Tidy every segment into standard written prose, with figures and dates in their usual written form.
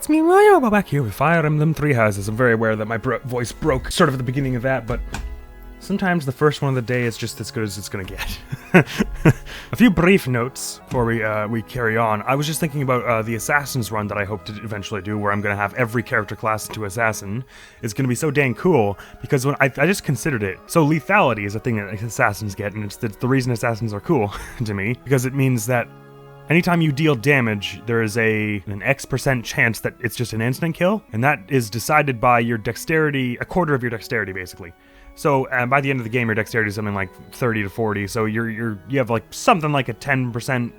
it's me, Mario, back here with Fire Emblem Three Houses. I'm very aware that my voice broke sort of at the beginning of that, but sometimes the first one of the day is just as good as it's gonna get. A few brief notes before we carry on. I was just thinking about the Assassin's run that I hope to eventually do, where I'm gonna have every character class into Assassin. It's gonna be so dang cool, because when I just considered it. So lethality is a thing that Assassins get, and it's the reason Assassins are cool to me, because it means that anytime you deal damage, there is an X% chance that it's just an instant kill, and that is decided by your dexterity, a quarter of your dexterity, basically. So by the end of the game, your dexterity is something like 30 to 40. So you have like something like a 10%,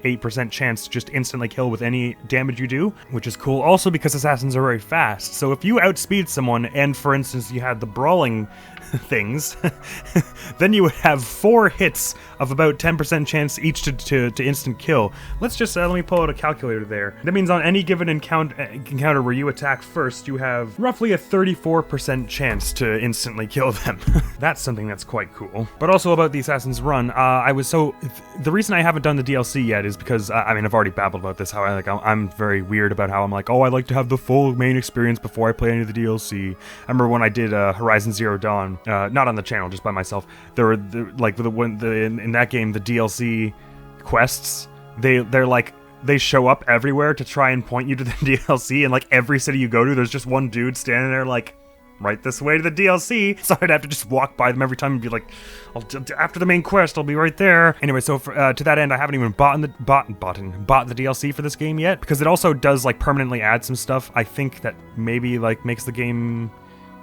8% chance to just instantly kill with any damage you do, which is cool. Also because Assassins are very fast. So if you outspeed someone, and for instance you had the brawling things, then you would have 4 hits of about 10% chance each to instant kill. Let's just let me pull out a calculator there. That means on any given encounter where you attack first, you have roughly a 34% chance to instantly kill them. That's something that's quite cool. But also about the Assassin's Run, the reason I haven't done the DLC yet is because I've already babbled about this. How I'm very weird about how I'm like, oh, I like to have the full main experience before I play any of the DLC. I remember when I did Horizon Zero Dawn, not on the channel, just by myself. There were in that game, the DLC quests, they show up everywhere to try and point you to the DLC, and like every city you go to, there's just one dude standing there like, right this way to the DLC, so I'd have to just walk by them every time and be like, after the main quest, I'll be right there. Anyway, so to that end, I haven't even bought the DLC for this game yet, because it also does like permanently add some stuff, I think, that maybe like makes the game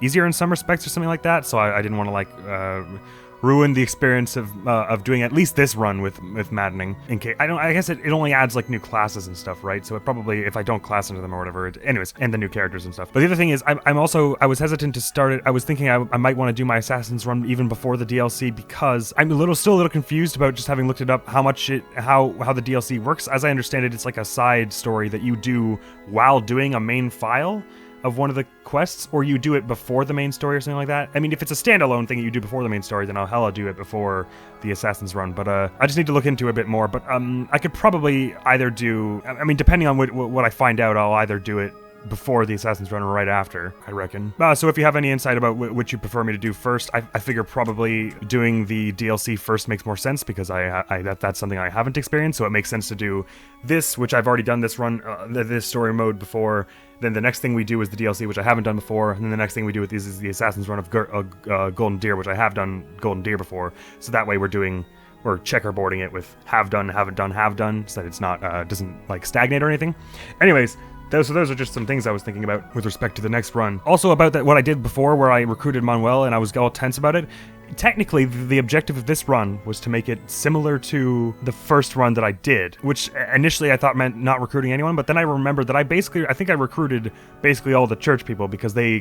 easier in some respects or something like that, so I didn't want to like ruin the experience of doing at least this run with Maddening. In case I guess it only adds like new classes and stuff, right? So it probably, if I don't class into them or whatever, anyways, and the new characters and stuff. But the other thing is, I was hesitant to start it. I was thinking I might want to do my Assassin's run even before the DLC, because I'm still a little confused about, just having looked it up, how the DLC works. As I understand it, it's like a side story that you do while doing a main file of one of the quests, or you do it before the main story or something like that. I mean, if it's a standalone thing that you do before the main story, then I'll hella do it before the Assassin's Run, but I just need to look into it a bit more. But I could probably either do, depending on what I find out, I'll either do it before the Assassin's Run or right after, I reckon. So if you have any insight about which you prefer me to do first, I figure probably doing the DLC first makes more sense, because that's something I haven't experienced, so it makes sense to do this, which I've already done this run, this story mode before. Then the next thing we do is the DLC, which I haven't done before, and then the next thing we do with these is the Assassin's Run of Golden Deer, which I have done Golden Deer before. So that way we're checkerboarding it with have done, haven't done, have done, so that it's not doesn't like stagnate or anything. Anyways, those are just some things I was thinking about with respect to the next run. Also about what I did before, where I recruited Manuel and I was all tense about it. Technically, the objective of this run was to make it similar to the first run that I did, which initially I thought meant not recruiting anyone, but then I remembered that I think I recruited basically all the church people, because they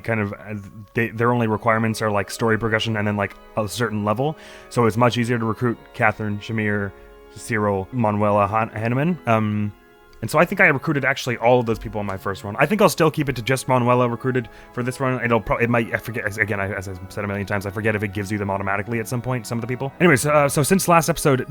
their only requirements are like story progression and then like a certain level. So it's much easier to recruit Catherine, Shamir, Cyril, Manuela, Hanneman. And so I think I recruited actually all of those people in my first run. I think I'll still keep it to just Manuela recruited for this run. It might, I forget, again, as I've said a million times, I forget if it gives you them automatically at some point, some of the people. Anyways, so since last episode,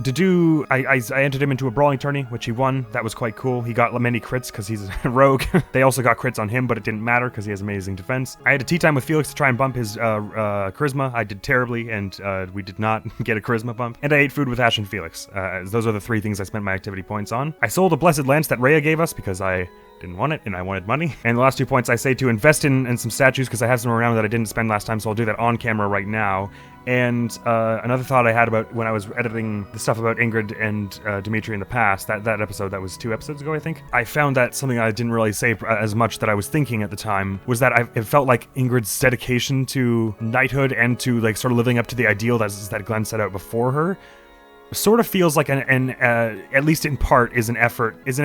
I entered him into a brawling tourney, which he won. That was quite cool. He got many crits because he's a rogue. They also got crits on him, but it didn't matter because he has amazing defense. I had a tea time with Felix to try and bump his charisma. I did terribly, and we did not get a charisma bump. And I ate food with Ash and Felix. Those are the 3 things I spent my activity points on. I sold a blessed lance that Rhea gave us because I didn't want it and I wanted money. And the last 2 points I say to invest in some statues, because I have some around that I didn't spend last time, so I'll do that on camera right now. And another thought I had about when I was editing the stuff about Ingrid and Dimitri in the past, that episode, that was 2 episodes ago, I think, I found that something I didn't really say as much that I was thinking at the time was that it felt like Ingrid's dedication to knighthood and to like sort of living up to the ideal that Glenn set out before her sort of feels like at least in part, is an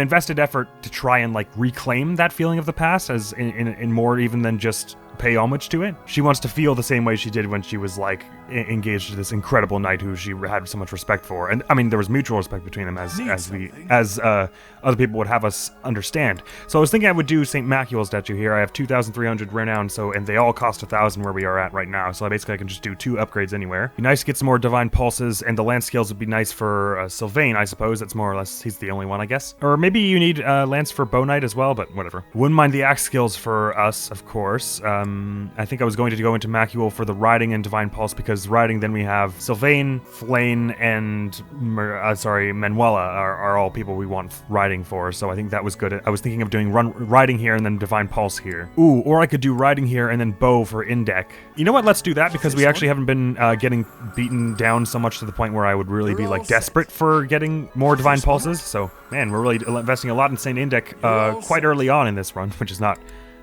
invested effort to try and like reclaim that feeling of the past, as in more even than just pay homage to it. She wants to feel the same way she did when she was like engaged to this incredible knight who she had so much respect for. And I mean, there was mutual respect between them as other people would have us understand. So I was thinking I would do St. Macule's statue here. I have 2,300 renown, and they all cost 1,000 where we are at right now. So basically I can just do 2 upgrades anywhere. Be nice to get some more divine pulses, and the lance skills would be nice for Sylvain, I suppose. That's more or less, he's the only one, I guess. Or maybe you need lance for bow knight as well, but whatever. Wouldn't mind the axe skills for us, of course. I think I was going to go into Macule for the riding and divine pulse, because riding, then we have Sylvain, Flayn, and Manuela are all people we want riding for, so I think that was good. I was thinking of doing riding here and then divine pulse here. Ooh, or I could do riding here and then bow for in-deck. You know what, let's do that, because we actually haven't been getting beaten down so much to the point where I would really be like desperate for getting more divine pulses. So man, we're really investing a lot in Saint in-deck quite early on in this run, which is not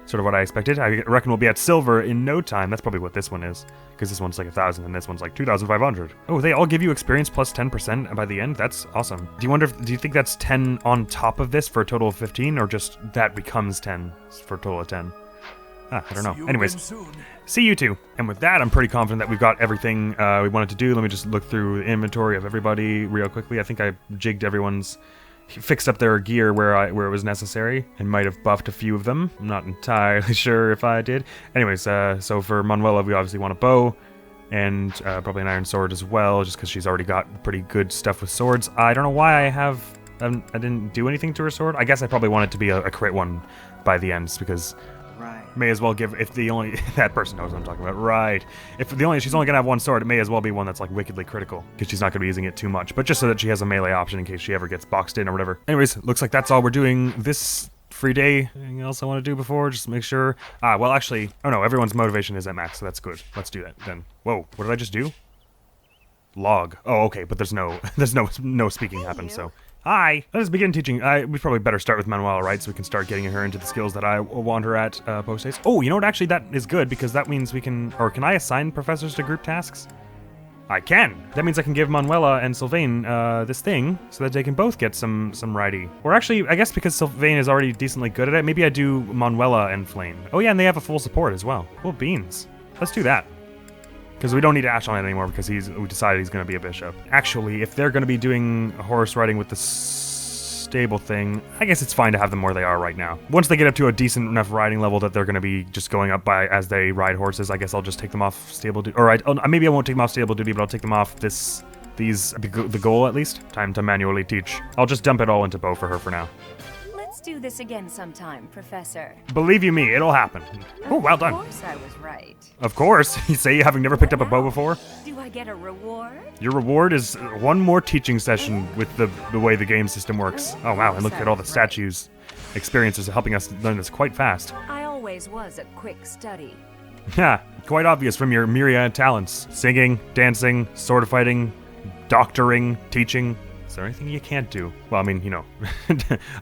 sort of what I expected. I reckon we'll be at silver in no time. That's probably what this one is, because this one's like 1,000 and this one's like 2,500. Oh, they all give you experience plus 10% by the end? That's awesome. Do you think that's 10 on top of this for a total of 15, or just that becomes 10 for a total of 10? I don't know. Anyways, see you two. And with that, I'm pretty confident that we've got everything we wanted to do. Let me just look through the inventory of everybody real quickly. I think I jigged everyone's, fixed up their gear where it was necessary, and might have buffed a few of them. I'm not entirely sure if I did. Anyways, so for Manuela, we obviously want a bow, and probably an iron sword as well, just because she's already got pretty good stuff with swords. I don't know why I didn't do anything to her sword. I guess I probably want it to be a crit one by the end, because may as well give, if the only, that person knows what I'm talking about, right. If she's only gonna have one sword, it may as well be one that's like wickedly critical, because she's not gonna be using it too much, but just so that she has a melee option in case she ever gets boxed in or whatever. Anyways, looks like that's all we're doing this free day. Anything else I want to do before? Just make sure. Well actually, oh no, everyone's motivation is at max, so that's good. Let's do that then. Whoa, what did I just do? Log. Oh, okay, but there's no speaking happen, so. Hi! Let us begin teaching. We probably better start with Manuela, right? So we can start getting her into the skills that I want her at post-haste. Oh, you know what? Actually, that is good, because that means we can... Or can I assign professors to group tasks? I can! That means I can give Manuela and Sylvain this thing, so that they can both get some ridey. Or actually, I guess because Sylvain is already decently good at it, maybe I do Manuela and Flayn. Oh yeah, and they have a full support as well. Well, beans. Let's do that. Because we don't need Ash on it anymore, because we decided he's going to be a bishop. Actually, if they're going to be doing horse riding with the stable thing, I guess it's fine to have them where they are right now. Once they get up to a decent enough riding level that they're going to be just going up by as they ride horses, I guess I'll just take them off stable duty. Or maybe I won't take them off stable duty, but I'll take them off the goal at least. Time to manually teach. I'll just dump it all into bow for her for now. Let's do this again sometime, Professor. Believe you me, it'll happen. Oh, well done. Of course I was right. Of course. You say having never picked up a bow before? Do I get a reward? Your reward is one more teaching session with the way the game system works. Oh wow, and look at all the statues. Experiences helping us learn this quite fast. I always was a quick study. Yeah, quite obvious from your myriad talents. Singing, dancing, sword fighting, doctoring, teaching. Is there anything you can't do? Well, I mean, you know,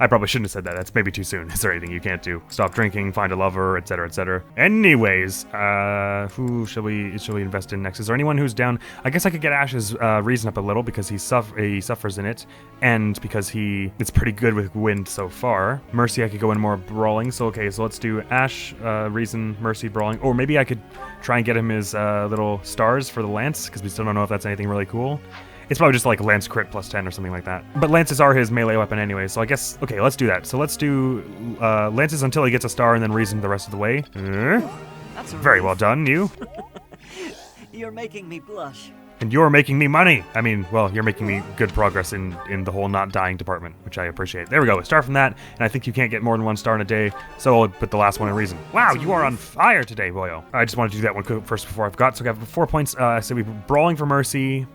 I probably shouldn't have said that. That's maybe too soon. Is there anything you can't do? Stop drinking, find a lover, etc., etc. Anyways, who shall we invest in next? Is there anyone who's down? I guess I could get Ash's reason up a little, because he suffers in it, and because it's pretty good with wind so far. Mercy, I could go in more brawling. So okay, so let's do Ash, reason, Mercy, brawling. Or maybe I could try and get him his little stars for the lance, because we still don't know if that's anything really cool. It's probably just like Lance crit plus 10 or something like that. But lances are his melee weapon anyway, so I guess... Okay, let's do that. So let's do lances until he gets a star, and then reason the rest of the way. That's very well done, you. You're making me blush. And you're making me money. I mean, well, you're making me good progress in the whole not dying department, which I appreciate. There we go. Start from that, and I think you can't get more than one star in a day, so I'll put the last one in reason. Wow, you are on fire today, boyo. I just want to do that one first before I forgot. So I have 4 points. So we're brawling for Mercy.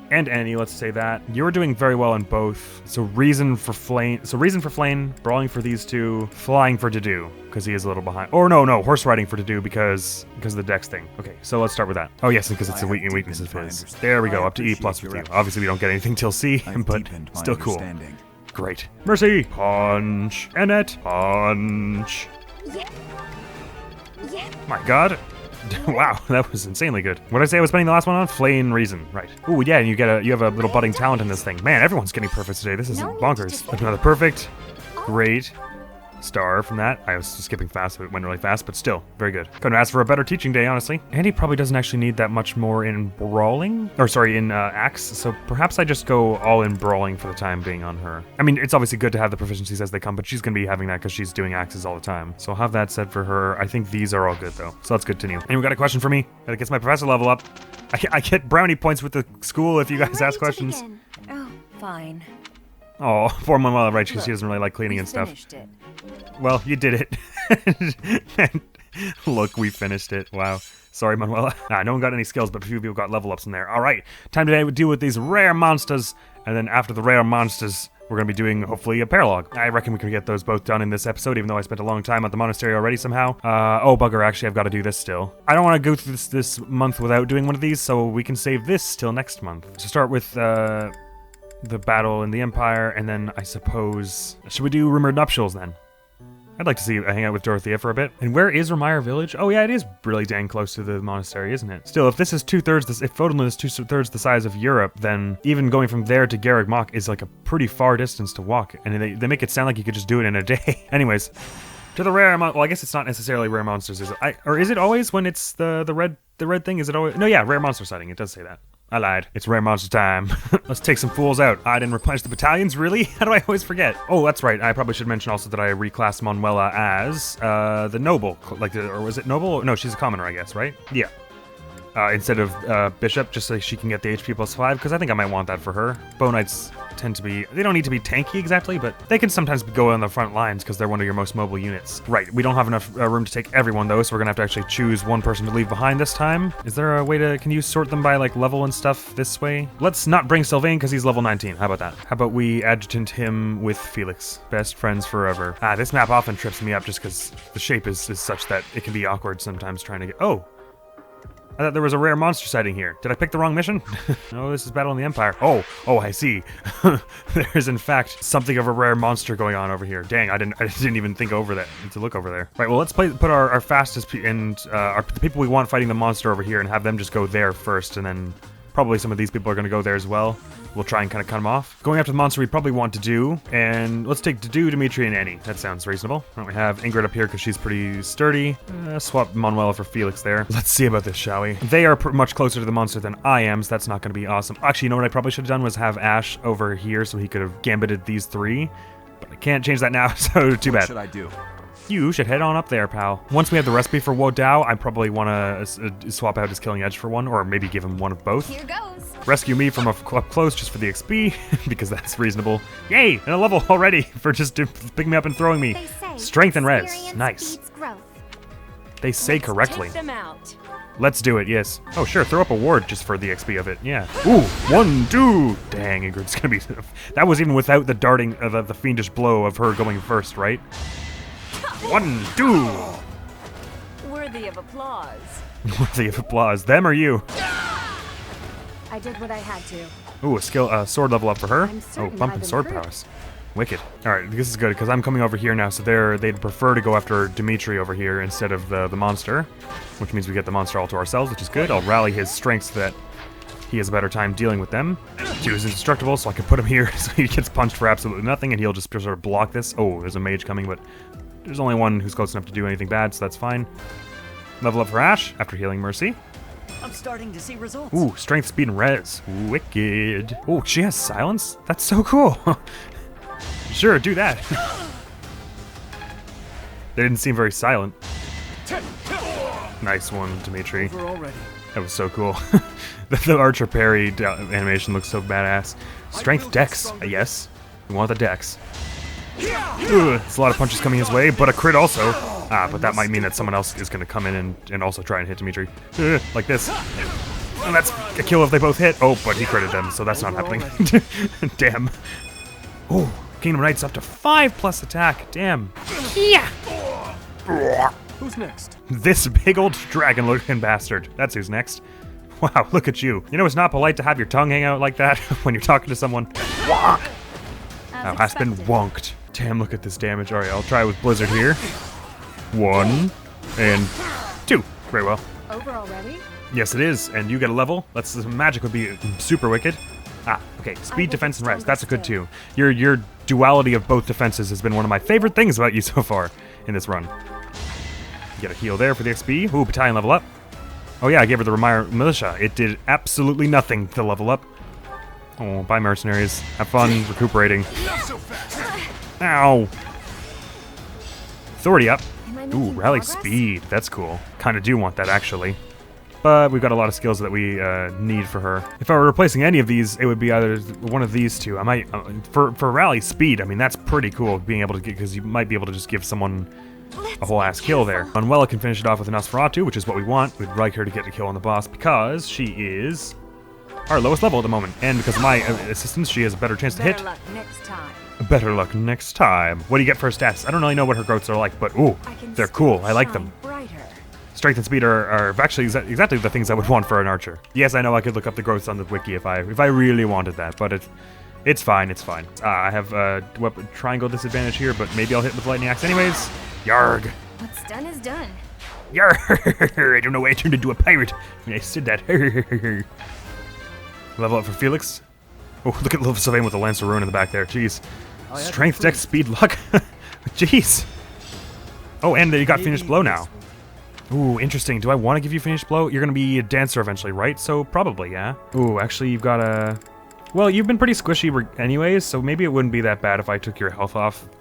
And Annie, let's say that. You're doing very well in both. So reason for Flayn, brawling for these two, flying for Dedue, because he is a little behind. Or no, horse riding for Dedue because of the dex thing. Okay, so let's start with that. Oh yes, because it's a weaknesses of his. There we go, up to E plus with you. Obviously we don't get anything till C, but still cool. Great. Mercy, punch. Annette, punch. Yeah. My god. Wow, that was insanely good. What did I say I was spending the last one on? Flayn reason, right. Ooh, yeah, and you have a little budding talent in this thing. Man, everyone's getting perfect today. This is bonkers. Another perfect. Great. star from that. I was skipping fast, it went really fast, but still, very good. Couldn't ask for a better teaching day, honestly. And he probably doesn't actually need that much more in brawling, or sorry, in axe, so perhaps I just go all in brawling for the time being on her. I mean, it's obviously good to have the proficiencies as they come, but she's gonna be having that because she's doing axes all the time. So I'll have that said for her. I think these are all good though, so let's continue. Anyone got a question for me? That gets my professor level up. I get brownie points with the school if you guys ask questions. Oh, fine. Oh, poor Manuela, right, because she doesn't really like cleaning and stuff. It. Well, you did it. Look, we finished it. Wow. Sorry, Manuela. No one got any skills, but a few people got level ups in there. All right, time today to deal with these rare monsters, and then after the rare monsters, we're going to be doing, hopefully, a paralog. I reckon we can get those both done in this episode, even though I spent a long time at the monastery already somehow. Oh, bugger, actually, I've got to do this still. I don't want to go through this month without doing one of these, so we can save this till next month. So start with, the battle in the Empire, and then I suppose... Should we do rumored nuptials, then? I'd like to hang out with Dorothea for a bit. And where is Ramayana Village? Oh yeah, it is really dang close to the monastery, isn't it? Still, if this is if Fodlan is 2/3 the size of Europe, then even going from there to Garreg Mach is like a pretty far distance to walk. And they make it sound like you could just do it in a day. Anyways, to the rare well, I guess it's not necessarily rare monsters, is it? Or is it always when it's the red thing? Is it always? No, yeah, rare monster sighting. It does say that. I lied. It's rare monster time. Let's take some fools out. I didn't replenish the battalions, really? How do I always forget? Oh, that's right. I probably should mention also that I reclassed Manuela as the noble, or was it noble? No, she's a commoner, I guess, right? Yeah. Instead of bishop, just so she can get the HP +5, because I think I might want that for her. Bow knights tend to be, they don't need to be tanky exactly, but they can sometimes go on the front lines because they're one of your most mobile units. Right, we don't have enough room to take everyone though, so we're gonna have to actually choose one person to leave behind this time. Is there a way to, can you sort them by like level and stuff this way? Let's not bring Sylvain because he's level 19, how about that? How about we adjutant him with Felix? Best friends forever. This map often trips me up just because the shape is such that it can be awkward sometimes trying to get, oh! I thought there was a rare monster sighting here. Did I pick the wrong mission? No, this is Battle in the Empire. Oh, I see. There's in fact something of a rare monster going on over here. Dang, I didn't even think over that to look over there. Right, well, let's put our fastest and the people we want fighting the monster over here and have them just go there first, and then probably some of these people are going to go there as well. We'll try and kind of cut them off. Going after the monster we probably want to do, and let's take Dedu, Dimitri, and Annie. That sounds reasonable. We have Ingrid up here because she's pretty sturdy. Swap Manuela for Felix there. Let's see about this, shall we? They are much closer to the monster than I am, so that's not going to be awesome. Actually, you know what I probably should have done was have Ash over here so he could have gambited these three, but I can't change that now, so too bad. What should I do? You should head on up there, pal. Once we have the recipe for Wo Dao, I probably want to swap out his Killing Edge for one, or maybe give him one of both. Here goes. Rescue me from up close just for the XP, because that's reasonable. Yay! And a level already for just picking me up and throwing me. Strength and res. Nice. They say correctly. Take them out. Let's do it, yes. Oh, sure, throw up a ward just for the XP of it, yeah. Ooh, 1, 2. Dang, Ingrid's gonna be... That was even without the darting, the fiendish blow of her going first, right? 1, 2. Worthy of applause. Worthy of applause. Them or you? I did what I had to. Ooh, a sword level up for her. Oh, certain bumping I've sword improved. prowess. Wicked. All right, this is good because I'm coming over here now, so they'd prefer to go after Dimitri over here instead of the monster, which means we get the monster all to ourselves, which is good. I'll rally his strength so that he has a better time dealing with them. He was indestructible, so I can put him here so he gets punched for absolutely nothing, and he'll just sort of block this. Oh, there's a mage coming, but there's only one who's close enough to do anything bad, so that's fine. Level up for Ash after healing Mercy. I'm starting to see results. Ooh, strength, speed, and res. Wicked. Oh, she has silence? That's so cool. Sure, do that. They didn't seem very silent. Nice one, Dimitri. Over already. That was so cool. The archer parry animation looks so badass. Strength dex, yes. We want the dex. Ugh, it's a lot of punches coming his way, but a crit also. But that might mean that someone else is going to come in and also try and hit Dimitri. Like this. And that's a kill if they both hit. Oh, but he critted them, so that's not happening. Damn. Oh, Kingdom Knight's up to 5+ attack. Damn. Yeah. Who's next? This big old dragon-looking bastard. That's who's next. Wow, look at you. You know it's not polite to have your tongue hang out like that when you're talking to someone. Thou hast been wonked. Damn, look at this damage. Alright, I'll try with Blizzard here. 1 and 2. Very well. Over already? Yes, it is. And you get a level. Magic would be super wicked. Okay. Speed, defense, and res. That's a good 2. Your duality of both defenses has been one of my favorite things about you so far in this run. Get a heal there for the XP. Ooh, battalion level up. Oh yeah, I gave her the Ramayana Militia. It did absolutely nothing to level up. Oh, bye mercenaries. Have fun recuperating. Ow. Authority up. Ooh, rally speed. That's cool. Kind of do want that, actually. But we've got a lot of skills that we need for her. If I were replacing any of these, it would be either one of these two. I might, for rally speed, I mean, that's pretty cool being able to get, because you might be able to just give someone a whole ass kill there. Manuela can finish it off with an Nosferatu, which is what we want. We'd like her to get a kill on the boss because she is our lowest level at the moment. And because of my assistance, she has a better chance to hit. Better luck next time. Better luck next time. What do you get for her stats? I don't really know what her growths are like, but ooh, they're cool. I like them. Brighter. Strength and speed are actually exactly the things I would want for an archer. Yes, I know I could look up the growths on the wiki if I really wanted that, but it's fine, it's fine. I have weapon triangle disadvantage here, but maybe I'll hit with lightning axe anyways. Yarg. What's done is done. Yarg. I don't know why I turned into a pirate when I said that. Level up for Felix. Oh, look at Sylvain with the Lance of Ruin in the back there. Jeez. Strength, dex, speed, luck. Jeez. Oh, and you got finished blow now. Ooh, interesting. Do I want to give you finished blow? You're going to be a dancer eventually, right? So probably, yeah. Ooh, actually, you've got a... Well, you've been pretty squishy anyways, so maybe it wouldn't be that bad if I took your health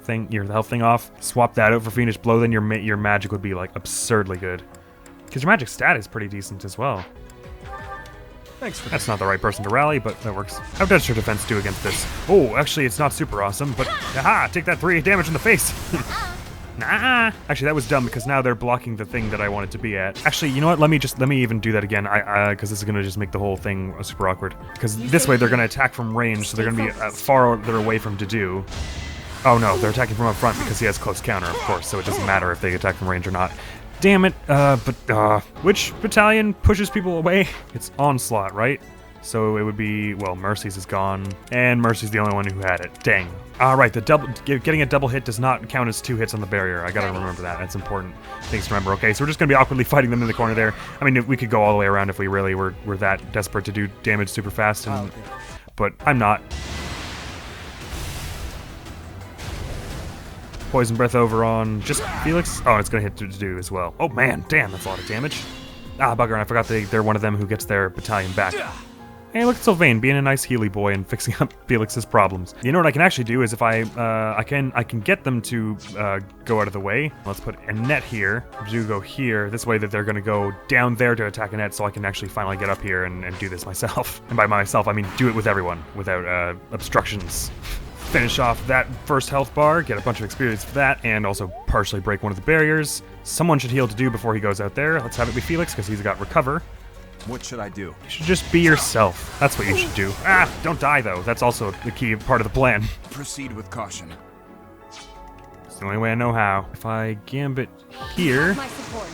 thing off, swap that out for finished blow, then your magic would be like absurdly good. Because your magic stat is pretty decent as well. Thanks for That's not the right person to rally, but that works. How does your defense do against this? Oh, actually, it's not super awesome, but aha, take that 3 damage in the face. Nah. Actually, that was dumb because now they're blocking the thing that I wanted to be at. Actually, you know what? Let me even do that again. Because this is gonna just make the whole thing super awkward. Because this way they're gonna attack from range, so they're gonna be farther away from Dedu. Oh no, they're attacking from up front because he has close counter, of course. So it doesn't matter if they attack from range or not. Damn it. Which battalion pushes people away? It's Onslaught, right? So it would be, well, Mercy's is gone, and Mercy's the only one who had it. Dang. Alright, getting a double hit does not count as 2 hits on the barrier. I gotta remember that. That's important things to remember. Okay, so we're just gonna be awkwardly fighting them in the corner there. I mean, we could go all the way around if we really were that desperate to do damage super fast, and, but I'm not. Poison Breath over on just Felix. Oh, it's gonna hit Dedu as well. Oh man, damn, that's a lot of damage. Ah, bugger, and I forgot they're one of them who gets their battalion back. Hey, look at Sylvain being a nice Healy boy and fixing up Felix's problems. You know what I can actually do is if I can get them to go out of the way. Let's put a net here. Do go here. This way that they're gonna go down there to attack a net, so I can actually finally get up here and do this myself. And by myself, I mean do it with everyone without obstructions. Finish off that first health bar, get a bunch of experience for that, and also partially break one of the barriers. Someone should heal Dedu before he goes out there. Let's have it be Felix because he's got recover. What should I do? You should just be yourself. That's what you should do. Ah, don't die though. That's also the key part of the plan. Proceed with caution. It's the only way I know how. If I gambit here, My support.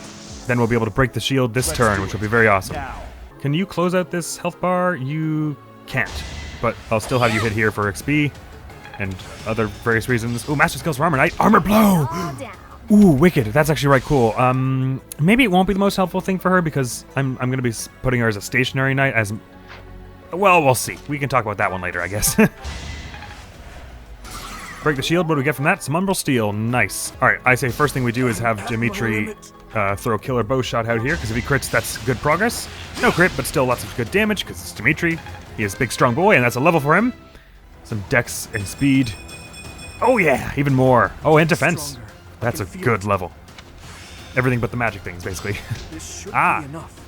then we'll be able to break the shield this turn, which will be very awesome. Now. Can you close out this health bar? You can't. But I'll still have you hit here for XP and other various reasons. Ooh, Master Skills for Armor Knight. Armor Blow! All down. Ooh, wicked. That's actually right cool. Maybe it won't be the most helpful thing for her because I'm going to be putting her as a stationary knight as... Well, we'll see. We can talk about that one later, I guess. Break the shield. What do we get from that? Some Umbral Steel. Nice. All right, I say first thing we do is have Dimitri throw a killer bow shot out here because if he crits, that's good progress. No crit, but still lots of good damage because it's Dimitri. He is a big, strong boy, and that's a level for him. Some dex and speed. Oh, yeah, even more. Oh, and defense. That's a good level. Everything but the magic things, basically. This should Ah. be enough.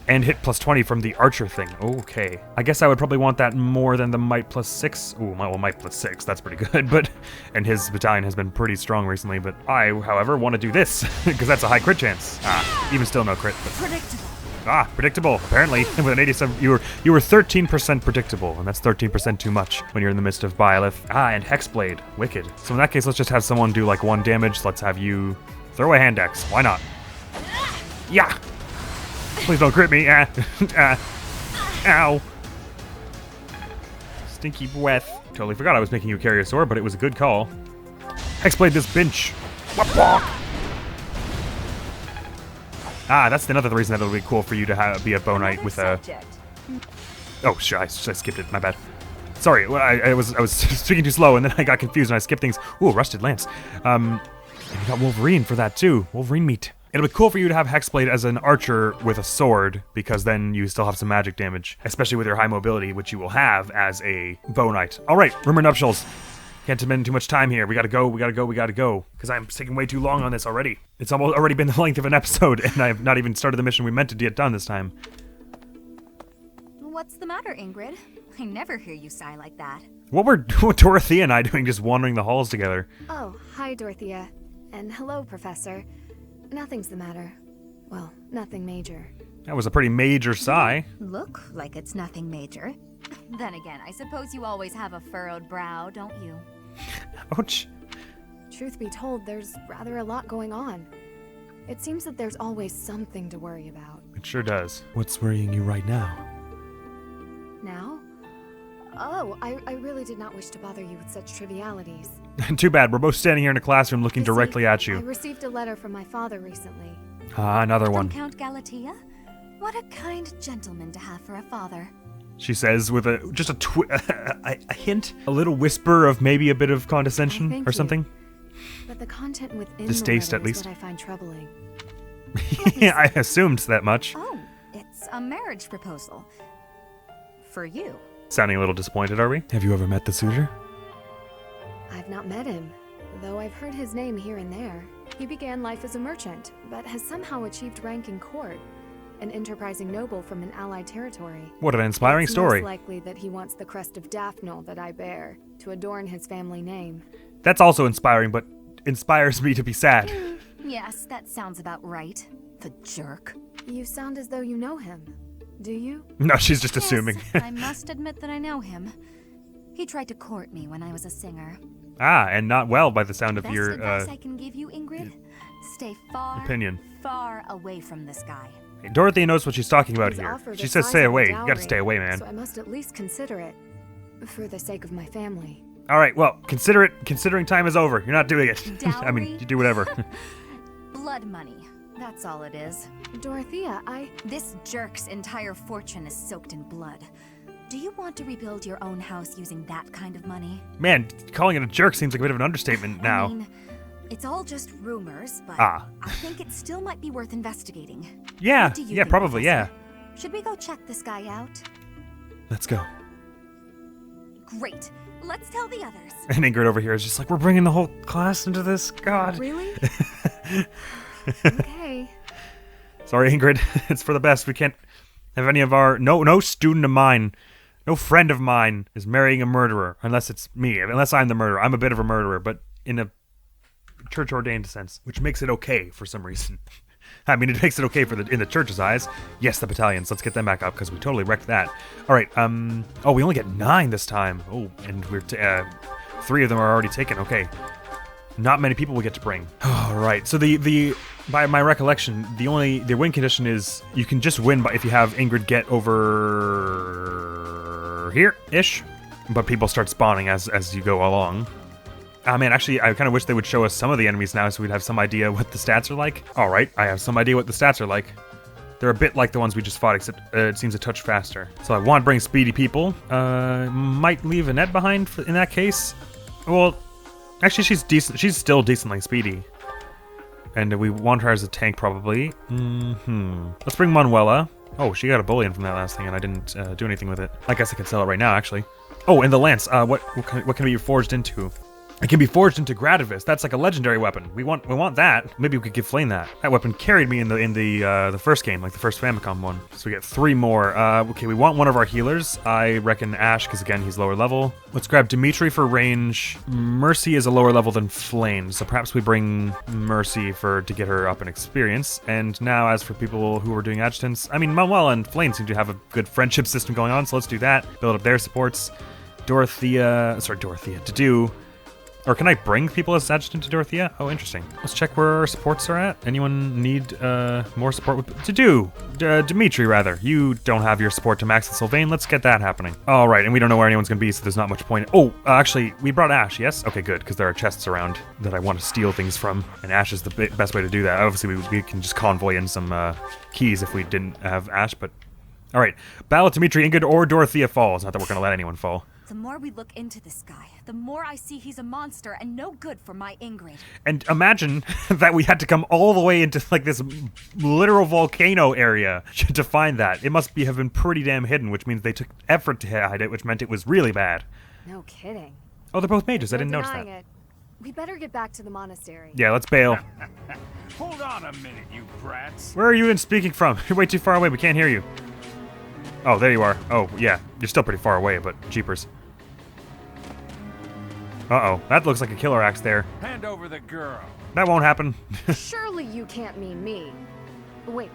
And hit plus 20 from the archer thing. Okay. I guess I would probably want that more than the might plus 6. Ooh, well, might plus 6. That's pretty good. But and his battalion has been pretty strong recently. But I, however, want to do this because that's a high crit chance. Ah, even still no crit. But, Predictable. predictable. Apparently, with an 87, you were 13% predictable, and that's 13% too much when you're in the midst of Byleth. And Hexblade. Wicked. So in that case, let's just have someone do like 1 damage. Let's have you throw a hand axe. Why not? Yeah. Please don't crit me. Ow. Stinky breath. Totally forgot I was making you carry a sword, but it was a good call. Hexblade this bench. That's another reason that it'll be cool for you to be a bow knight with a... Subject. Oh, sure, I skipped it. My bad. Sorry, I was speaking too slow, and then I got confused and I skipped things. Ooh, rusted lance. And you got Wolverine for that too. Wolverine meat. It'll be cool for you to have Hexblade as an archer with a sword, because then you still have some magic damage, especially with your high mobility, which you will have as a bow knight. All right, rumor nuptials. Can't spend too much time here. We gotta go, because I'm taking way too long on this already. It's already been the length of an episode, and I have not even started the mission we meant to get done this time. What's the matter, Ingrid? I never hear you sigh like that. What were Dorothea and I doing just wandering the halls together? Oh, hi, Dorothea. And hello, Professor. Nothing's the matter. Well, nothing major. That was a pretty major sigh. Look like it's nothing major. Then again, I suppose you always have a furrowed brow, don't you? Ouch. Truth be told, there's rather a lot going on. It seems that there's always something to worry about. It sure does. What's worrying you right now? Now? Oh, I really did not wish to bother you with such trivialities. Too bad. We're both standing here in a classroom looking You see, directly at you. I received a letter from my father recently. Ah, another From one. Count Galatea? What a kind gentleman to have for a father. She says with a hint, a little whisper of maybe a bit of condescension Thank or you. something. But the content within Distaste, the at letter is least. what I find troubling. Yeah, I assumed that much. Oh, it's a marriage proposal. For you. Sounding a little disappointed, are we? Have you ever met the suitor? I've not met him, though I've heard his name here and there. He began life as a merchant, but has somehow achieved rank in court. An enterprising noble from an allied territory. What an inspiring It's story. most likely that he wants the crest of Daphne that I bear, to adorn his family name. That's also inspiring, but inspires me to be sad. Yes, that sounds about right. The jerk. You sound as though you know him. Do you? No, she's just assuming. Yes, I must admit that I know him. He tried to court me when I was a singer. Ah, and not well by the sound of Best your advice I can give you, Ingrid? Stay far, opinion. far away from this guy. Dorothy knows what she's talking about He's here. offered She a says stay sizable away. You gotta dowry, stay away, man. So I must at least consider it. For the sake of my family. Alright, well, consider it. Considering time is over. You're not doing it. I mean, Dowry? you do whatever. Blood money. That's all it is. Dorothea, This jerk's entire fortune is soaked in blood. Do you want to rebuild your own house using that kind of money? Man, calling it a jerk seems like a bit of an understatement now. I mean, it's all just rumors, but Ah. I think it still might be worth investigating. Yeah, What do you yeah, think, probably, yeah. Professor? Should we go check this guy out? Let's go. Great. Let's tell the others. And Ingrid over here is just like, we're bringing the whole class into this? God. really? Okay. Sorry, Ingrid. It's for the best. We can't have any of our... No student of mine, no friend of mine is marrying a murderer. Unless it's me. Unless I'm the murderer. I'm a bit of a murderer, but in a church-ordained sense. Which makes it okay for some reason. I mean, it makes it okay in the church's eyes. Yes, the battalions. Let's get them back up, because we totally wrecked that. All right, oh, we only get 9 this time. Oh, and we're... 3 of them are already taken. Okay. Not many people we get to bring. All right, so by my recollection, the win condition is you can just win if you have Ingrid get over here-ish, but people start spawning as you go along. Ah, man, actually, I kind of wish they would show us some of the enemies now so we'd have some idea what the stats are like. All right, I have some idea what the stats are like. They're a bit like the ones we just fought, except it seems a touch faster. So I want to bring speedy people. Might leave Annette behind in that case. Well, actually, she's decent. She's still decently speedy. And we want her as a tank, probably. Let's bring Manuela. Oh, she got a bullion from that last thing, and I didn't do anything with it. I guess I can sell it right now, actually. Oh, and the lance. What can it be forged into? It can be forged into Gradivis. That's like a legendary weapon. We want that. Maybe we could give Flame that. That weapon carried me in the first game, like the first Famicom one. So we get 3 more. Okay, we want one of our healers. I reckon Ash, because again, he's lower level. Let's grab Dimitri for range. Mercy is a lower level than Flame, so perhaps we bring Mercy to get her up in experience. And now, as for people who are doing adjutants, I mean, Manuel and Flame seem to have a good friendship system going on, so let's do that. Build up their supports. Dorothea, to do. Or can I bring people as adjutant to Dorothea? Oh, interesting. Let's check where our supports are at. Anyone need more support Dimitri, rather. You don't have your support to Max and Sylvain. Let's get that happening. All right, and we don't know where anyone's going to be, so there's not much point. Oh, actually, we brought Ash, yes? Okay, good, because there are chests around that I want to steal things from, and Ash is the best way to do that. Obviously, we can just convoy in some keys if we didn't have Ash, but... All right, Battle Dimitri, Ingrid, or Dorothea falls. Not that we're going to let anyone fall. The more we look into this guy, the more I see he's a monster and no good for my Ingrid. And imagine that we had to come all the way into like this literal volcano area to find that. It must have been pretty damn hidden, which means they took effort to hide it, which meant it was really bad. No kidding. Oh, they're both mages. I No didn't notice denying that. it. We better get back to the monastery. Yeah, let's bail. Hold on a minute, you brats. Where are you even speaking from? You're way too far away. We can't hear you. Oh, there you are. Oh, yeah. You're still pretty far away, but jeepers. Uh-oh. That looks like a killer axe there. Hand over the girl. That won't happen. Surely you can't mean me. Wait,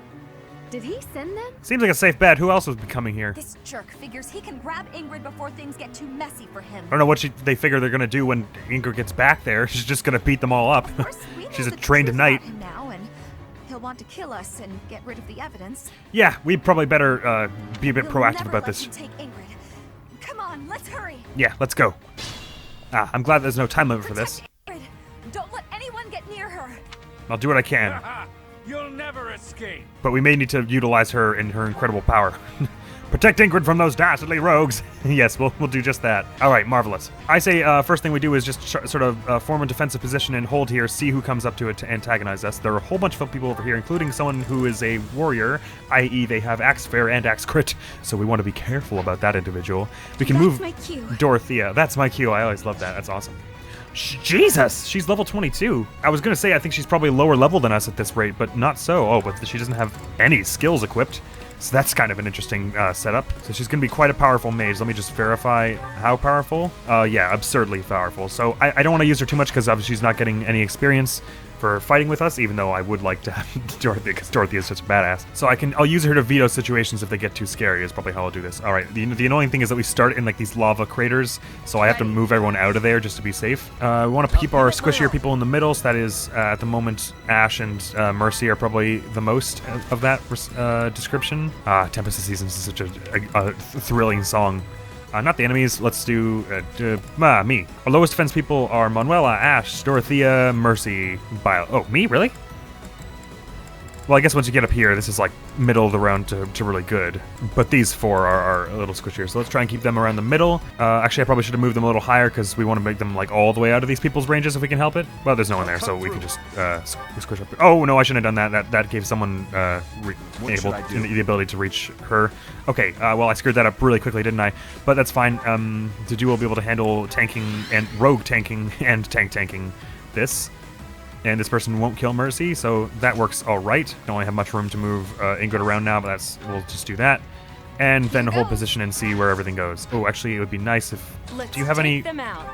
did he send them? Seems like a safe bet. Who else was coming here? This jerk figures he can grab Ingrid before things get too messy for him. I don't know what they figure they're gonna do when Ingrid gets back there. She's just gonna beat them all up. Of course, we know She's a the trained truth knight. about him now, and he'll want to kill us and get rid of the evidence. Yeah, we probably better be a bit We'll proactive never about let this. him take Ingrid. Come on, let's hurry. Yeah, let's go. Ah, I'm glad there's no time limit for this. Protect Ingrid. Don't let anyone get near her. I'll do what I can, Haha, you'll never escape. but we may need to utilize her and her incredible power. Protect Ingrid from those dastardly rogues. Yes, we'll do just that. All right, marvelous. I say first thing we do is just sort of form a defensive position and hold here, see who comes up to it to antagonize us. There are a whole bunch of people over here, including someone who is a warrior, i.e. they have axe fair and axe crit, so we want to be careful about that individual. We can move my cue. Dorothea. That's my cue. I always love that. That's awesome. Jesus, she's level 22. I was gonna say I think she's probably lower level than us at this rate, but not so. Oh, but she doesn't have any skills equipped. So that's kind of an interesting setup. So she's going to be quite a powerful mage. Let me just verify how powerful. Yeah, absurdly powerful. So I don't want to use her too much because obviously she's not getting any experience for fighting with us, even though I would like to have Dorothy because Dorothy is such a badass. So I'll use her to veto situations if they get too scary is probably how I'll do this. All right, the annoying thing is that we start in like these lava craters, so I have to move everyone out of there just to be safe. We want to keep our squishier people in the middle, so that is at the moment Ash and Mercy are probably the most of that description. Tempest of Seasons is such a thrilling song. Not the enemies, let's do me. Our lowest defense people are Manuela, Ash, Dorothea, Mercy, Bile. Oh, me? Really? Well, I guess once you get up here, this is like middle of the round to really good. But these four are a little squishier, so let's try and keep them around the middle. Actually, I probably should have moved them a little higher because we want to make them like all the way out of these people's ranges if we can help it. Well, there's no one there, so we can just squish up. Oh, no, I shouldn't have done that. That gave someone the ability to reach her. Okay, well, I screwed that up really quickly, didn't I? But that's fine. The duo will be able to handle tanking and rogue tanking and tanking this. And this person won't kill Mercy, so that works all right. Don't really have much room to move Ingrid around now, but we'll just do that. And then hold position and see where everything goes. Oh, actually, it would be nice if... do you have any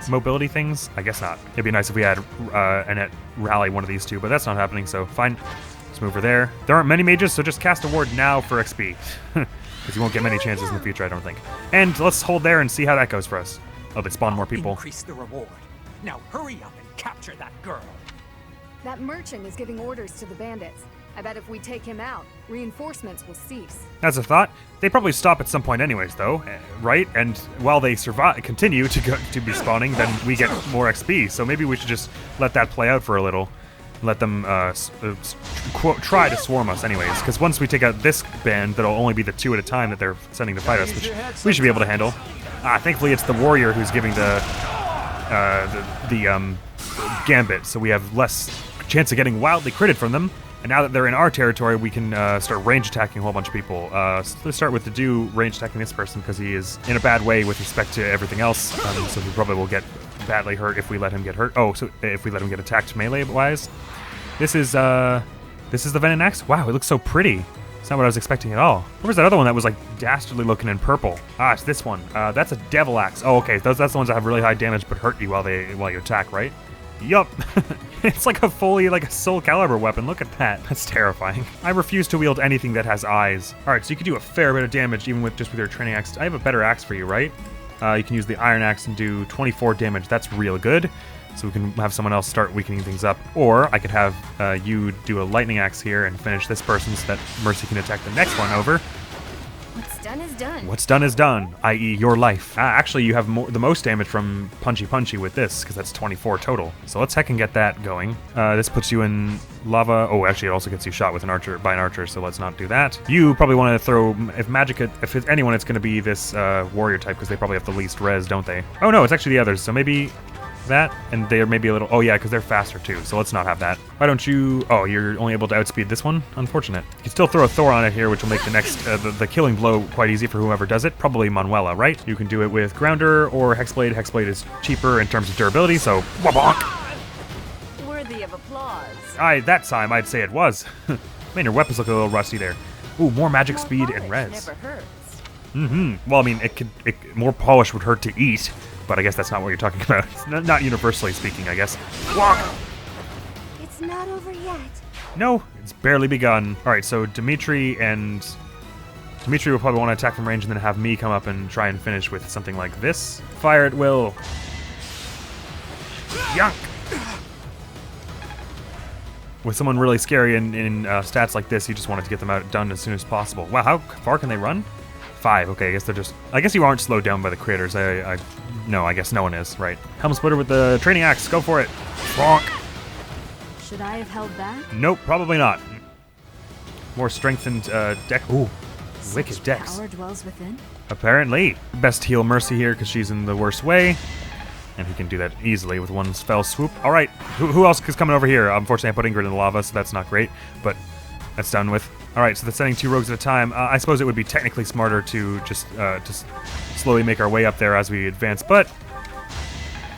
mobility things? I guess not. It'd be nice if we had Annette rally one of these two, but that's not happening, so fine. Let's move her there. There aren't many mages, so just cast a ward now for XP. Because you won't get many chances in the future, I don't think. And let's hold there and see how that goes for us. Oh, they spawn more people. Increase the reward. Now hurry up and capture that girl. That merchant is giving orders to the bandits. I bet if we take him out, reinforcements will cease. That's a thought. They probably stop at some point anyways, though, right? And while they continue to be spawning, then we get more XP. So maybe we should just let that play out for a little. Let them try to swarm us anyways. Because once we take out this band, that'll only be the two at a time that they're sending to fight us, which we should be able to handle. Thankfully, it's the warrior who's giving the gambit, so we have less chance of getting wildly critted from them. And now that they're in our territory, we can start range attacking a whole bunch of people. So let's start with the do range attacking this person because he is in a bad way with respect to everything else. So he probably will get badly hurt if we let him get hurt. Oh, so if we let him get attacked melee-wise. This is the Venom Axe. Wow, it looks so pretty. It's not what I was expecting at all. Where was that other one that was like dastardly looking in purple? It's this one. That's a Devil Axe. Oh, okay. That's the ones that have really high damage but hurt you while you attack, right? Yup. It's like a fully like a Soul Calibur weapon. Look at that. That's terrifying. I refuse to wield anything that has eyes. All right, so you can do a fair bit of damage even with your training axe. I have a better axe for you, right? You can use the Iron Axe and do 24 damage. That's real good. So we can have someone else start weakening things up. Or I could have you do a Lightning Axe here and finish this person so that Mercy can attack the next one over. What's done is done. What's done is done, i.e. your life. Actually, you have the most damage from Punchy with this, because that's 24 total. So let's heck and get that going. This puts you in lava. Oh, actually, it also gets you shot with an archer by an archer, so let's not do that. You probably want to throw, if it's anyone, it's going to be this warrior type, because they probably have the least res, don't they? Oh no, it's actually the others, so maybe that, and they're maybe a little, oh yeah, because they're faster too, so let's not have that. Why don't you, oh, you're only able to outspeed this one? Unfortunate. You can still throw a Thor on it here, which will make the next, the killing blow quite easy for whoever does it. Probably Manuela, right? You can do it with Grounder or Hexblade. Hexblade is cheaper in terms of durability, so wabonk! Worthy of applause. That time, I'd say it was. Man, your weapons look a little rusty there. Ooh, more magic More speed polish and res. never hurts. Well, I mean, more polish would hurt to eat, but I guess that's not what you're talking about. Not universally speaking, I guess. Walk! It's not over yet. No, it's barely begun. All right, so Dimitri will probably want to attack from range and then have me come up and try and finish with something like this. Fire at will. Yunk! With someone really scary in stats like this, you just wanted to get them done as soon as possible. Wow, how far can they run? 5. Okay, I guess you aren't slowed down by the critters. No, I guess no one is, right. Helm Splitter with the training axe. Go for it. Bonk. Should I have held back? Nope, probably not. More strengthened deck. Ooh, wicked Such dex. Power dwells within. Apparently. Best heal Mercy here because she's in the worst way. And he can do that easily with one fell swoop. All right, who else is coming over here? Unfortunately, I put Ingrid in the lava, so that's not great. But that's done with. All right, so that's sending 2 rogues at a time. I suppose it would be technically smarter to just slowly make our way up there as we advance, but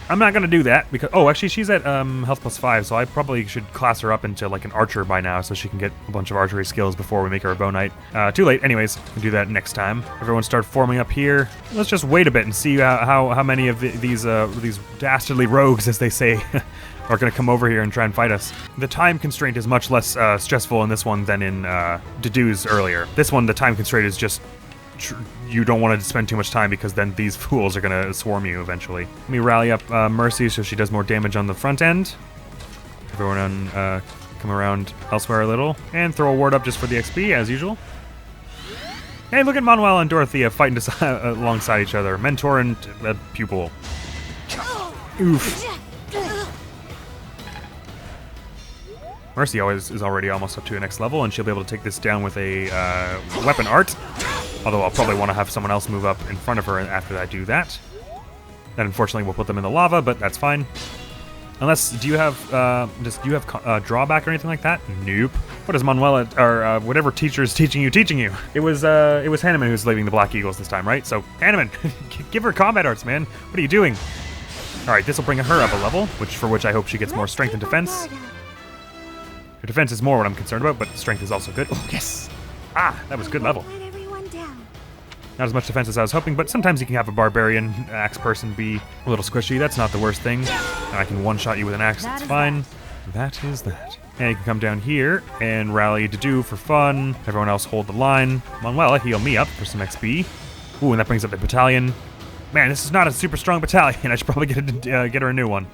I'm not going to do that because... Oh, actually, she's at health plus 5, so I probably should class her up into like an archer by now so she can get a bunch of archery skills before we make her a bow knight. Too late. Anyways, we'll do that next time. Everyone start forming up here. Let's just wait a bit and see how many of these dastardly rogues, as they say, are going to come over here and try and fight us. The time constraint is much less stressful in this one than in Dedue's earlier. This one, the time constraint is just... you don't want to spend too much time because then these fools are going to swarm you eventually. Let me rally up Mercy so she does more damage on the front end. Everyone come around elsewhere a little. And throw a ward up just for the XP, as usual. Hey, look at Manuela and Dorothea fighting alongside each other. Mentor and pupil. Oof. Mercy is already almost up to a next level, and she'll be able to take this down with a weapon art. Although I'll probably want to have someone else move up in front of her after I do that. Then unfortunately we'll put them in the lava, but that's fine. Unless, do you have drawback or anything like that? Nope. What is Manuela, or whatever teacher is teaching you? It was Hanneman who's leading the Black Eagles this time, right? So, Hanneman, give her combat arts, man. What are you doing? Alright, this will bring her up a level, for which I hope she gets more strength and defense. Her defense is more what I'm concerned about, but strength is also good. Oh, yes! Ah, that was a good level. Not as much defense as I was hoping, but sometimes you can have a barbarian axe person be a little squishy. That's not the worst thing. And I can one-shot you with an axe. That's fine. That is that. And you can come down here and rally Dedue for fun. Everyone else hold the line. Manuela, heal me up for some XP. Ooh, and that brings up the battalion. Man, this is not a super strong battalion. I should probably get her a new one.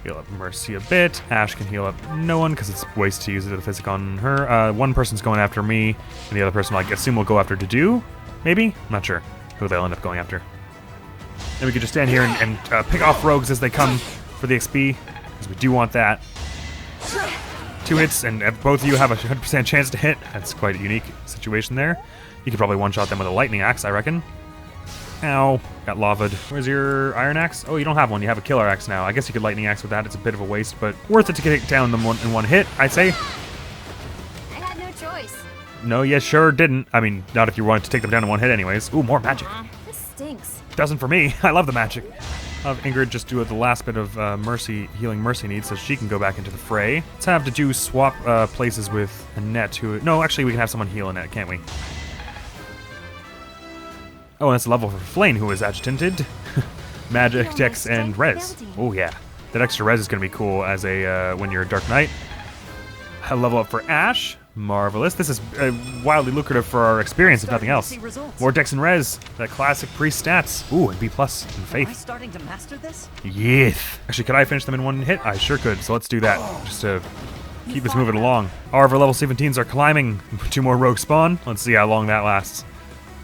Heal up Mercy a bit. Ash can heal up no one because it's waste to use the physic on her. One person's going after me, and the other person, I assume, will go after Dedue? Maybe? I'm not sure who they'll end up going after. Then we could just stand here and pick off rogues as they come for the XP, because we do want that. 2 hits, and both of you have a 100% chance to hit. That's quite a unique situation there. You could probably one-shot them with a lightning axe, I reckon. Ow. Got lavaed. Where's your iron axe? Oh, you don't have one. You have a killer axe now. I guess you could lightning axe with that. It's a bit of a waste, but worth it to get it down in one hit, I'd say. I had no choice. No, you sure didn't. I mean, not if you wanted to take them down in one hit anyways. Ooh, more magic. This stinks. Doesn't for me. I love the magic. I'll have Ingrid just do the last bit of healing Mercy needs so she can go back into the fray. Let's have Dedue swap places with Annette, who... No, actually, we can have someone heal Annette, can't we? Oh, and that's a level for Flame, who is adjutanted. Magic, Dex, and Res. Oh, yeah. That extra Res is going to be cool as a when you're a Dark Knight. A level up for Ash. Marvelous. This is wildly lucrative for our experience, if nothing else. More Dex and Res. That classic priest stats. Ooh, and B+ in Faith. Am I starting to master this? Yes. Actually, could I finish them in one hit? I sure could, so let's do that. Just to keep us moving along. However, level 17s are climbing. 2 more rogues spawn. Let's see how long that lasts.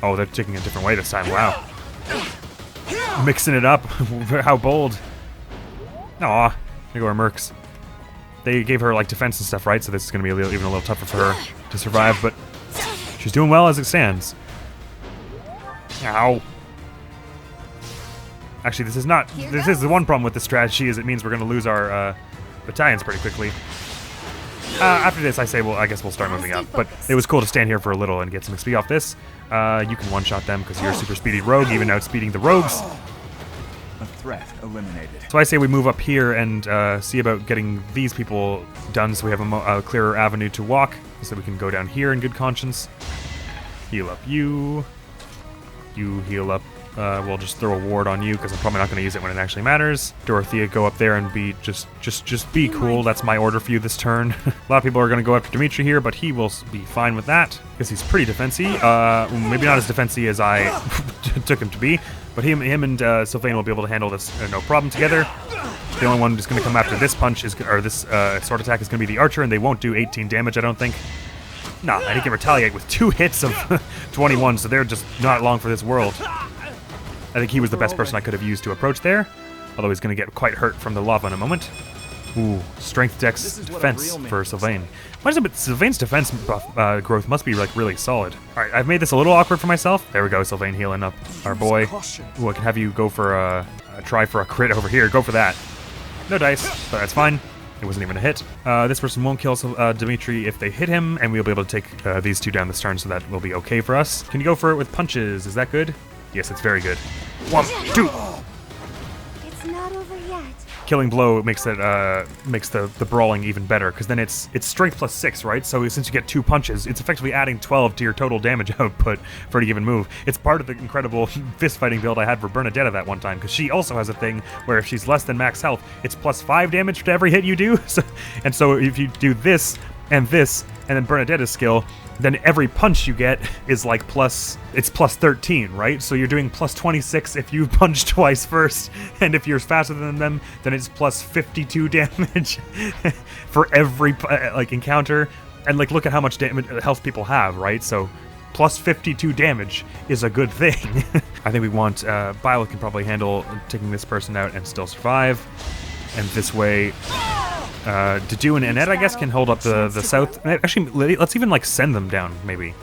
Oh, they're taking a different way this time. Wow. Mixing it up. How bold. Aw. There go our mercs. They gave her, like, defense and stuff, right? So this is going to be even a little tougher for her to survive, but she's doing well as it stands. Ow. Actually, this is not... This is the one problem with this strategy, is it means we're going to lose our battalions pretty quickly. After this, I say, well, I guess we'll start moving up. But it was cool to stand here for a little and get some XP off this. You can one-shot them because you're a super speedy rogue, even outspeeding the rogues. A threat eliminated. So I say we move up here and see about getting these people done so we have a clearer avenue to walk. So we can go down here in good conscience. Heal up you. You heal up. We'll just throw a ward on you because I'm probably not going to use it when it actually matters. Dorothea, go up there and be just be cool. That's my order for you this turn. A lot of people are going to go after Dimitri here, but he will be fine with that because he's pretty defensy. Maybe not as defensy as I took him to be, but him and Sylvain will be able to handle this no problem together. The only one who's going to come after this punch is, or this sword attack is going to be the archer, and they won't do 18 damage, I don't think. Nah, and he can retaliate with 2 hits of 21, so they're just not long for this world. I think he was the best person I could have used to approach there, although he's going to get quite hurt from the lava in a moment. Ooh, strength, dex, defense for Sylvain. Why is it, but Sylvain's defense growth must be like really solid. All right, I've made this a little awkward for myself. There we go, Sylvain healing up our boy. Ooh, I can have you go for a try for a crit over here. Go for that. No dice, but that's fine. It wasn't even a hit. This person won't kill Dimitri if they hit him, and we'll be able to take these two down this turn, so that will be okay for us. Can you go for it with punches? Is that good? Yes, it's very good. 1, 2. It's not over yet. Killing blow makes it makes the brawling even better, because then it's strength plus 6, right? So since you get 2 punches, it's effectively adding 12 to your total damage output for any given move. It's part of the incredible fist fighting build I had for Bernadetta that one time, because she also has a thing where if she's less than max health, it's plus 5 damage to every hit you do. So if you do this, and then Bernadetta's skill, then every punch you get is like it's plus 13, right? So you're doing plus 26 if you punch twice first, and if you're faster than them, then it's plus 52 damage for every encounter. And like, look at how much health people have, right? So plus 52 damage is a good thing. I think we want Bile can probably handle taking this person out and still survive, and this way. Dedu and Annette, I guess, can hold up the south. Actually, let's even, like, send them down, maybe.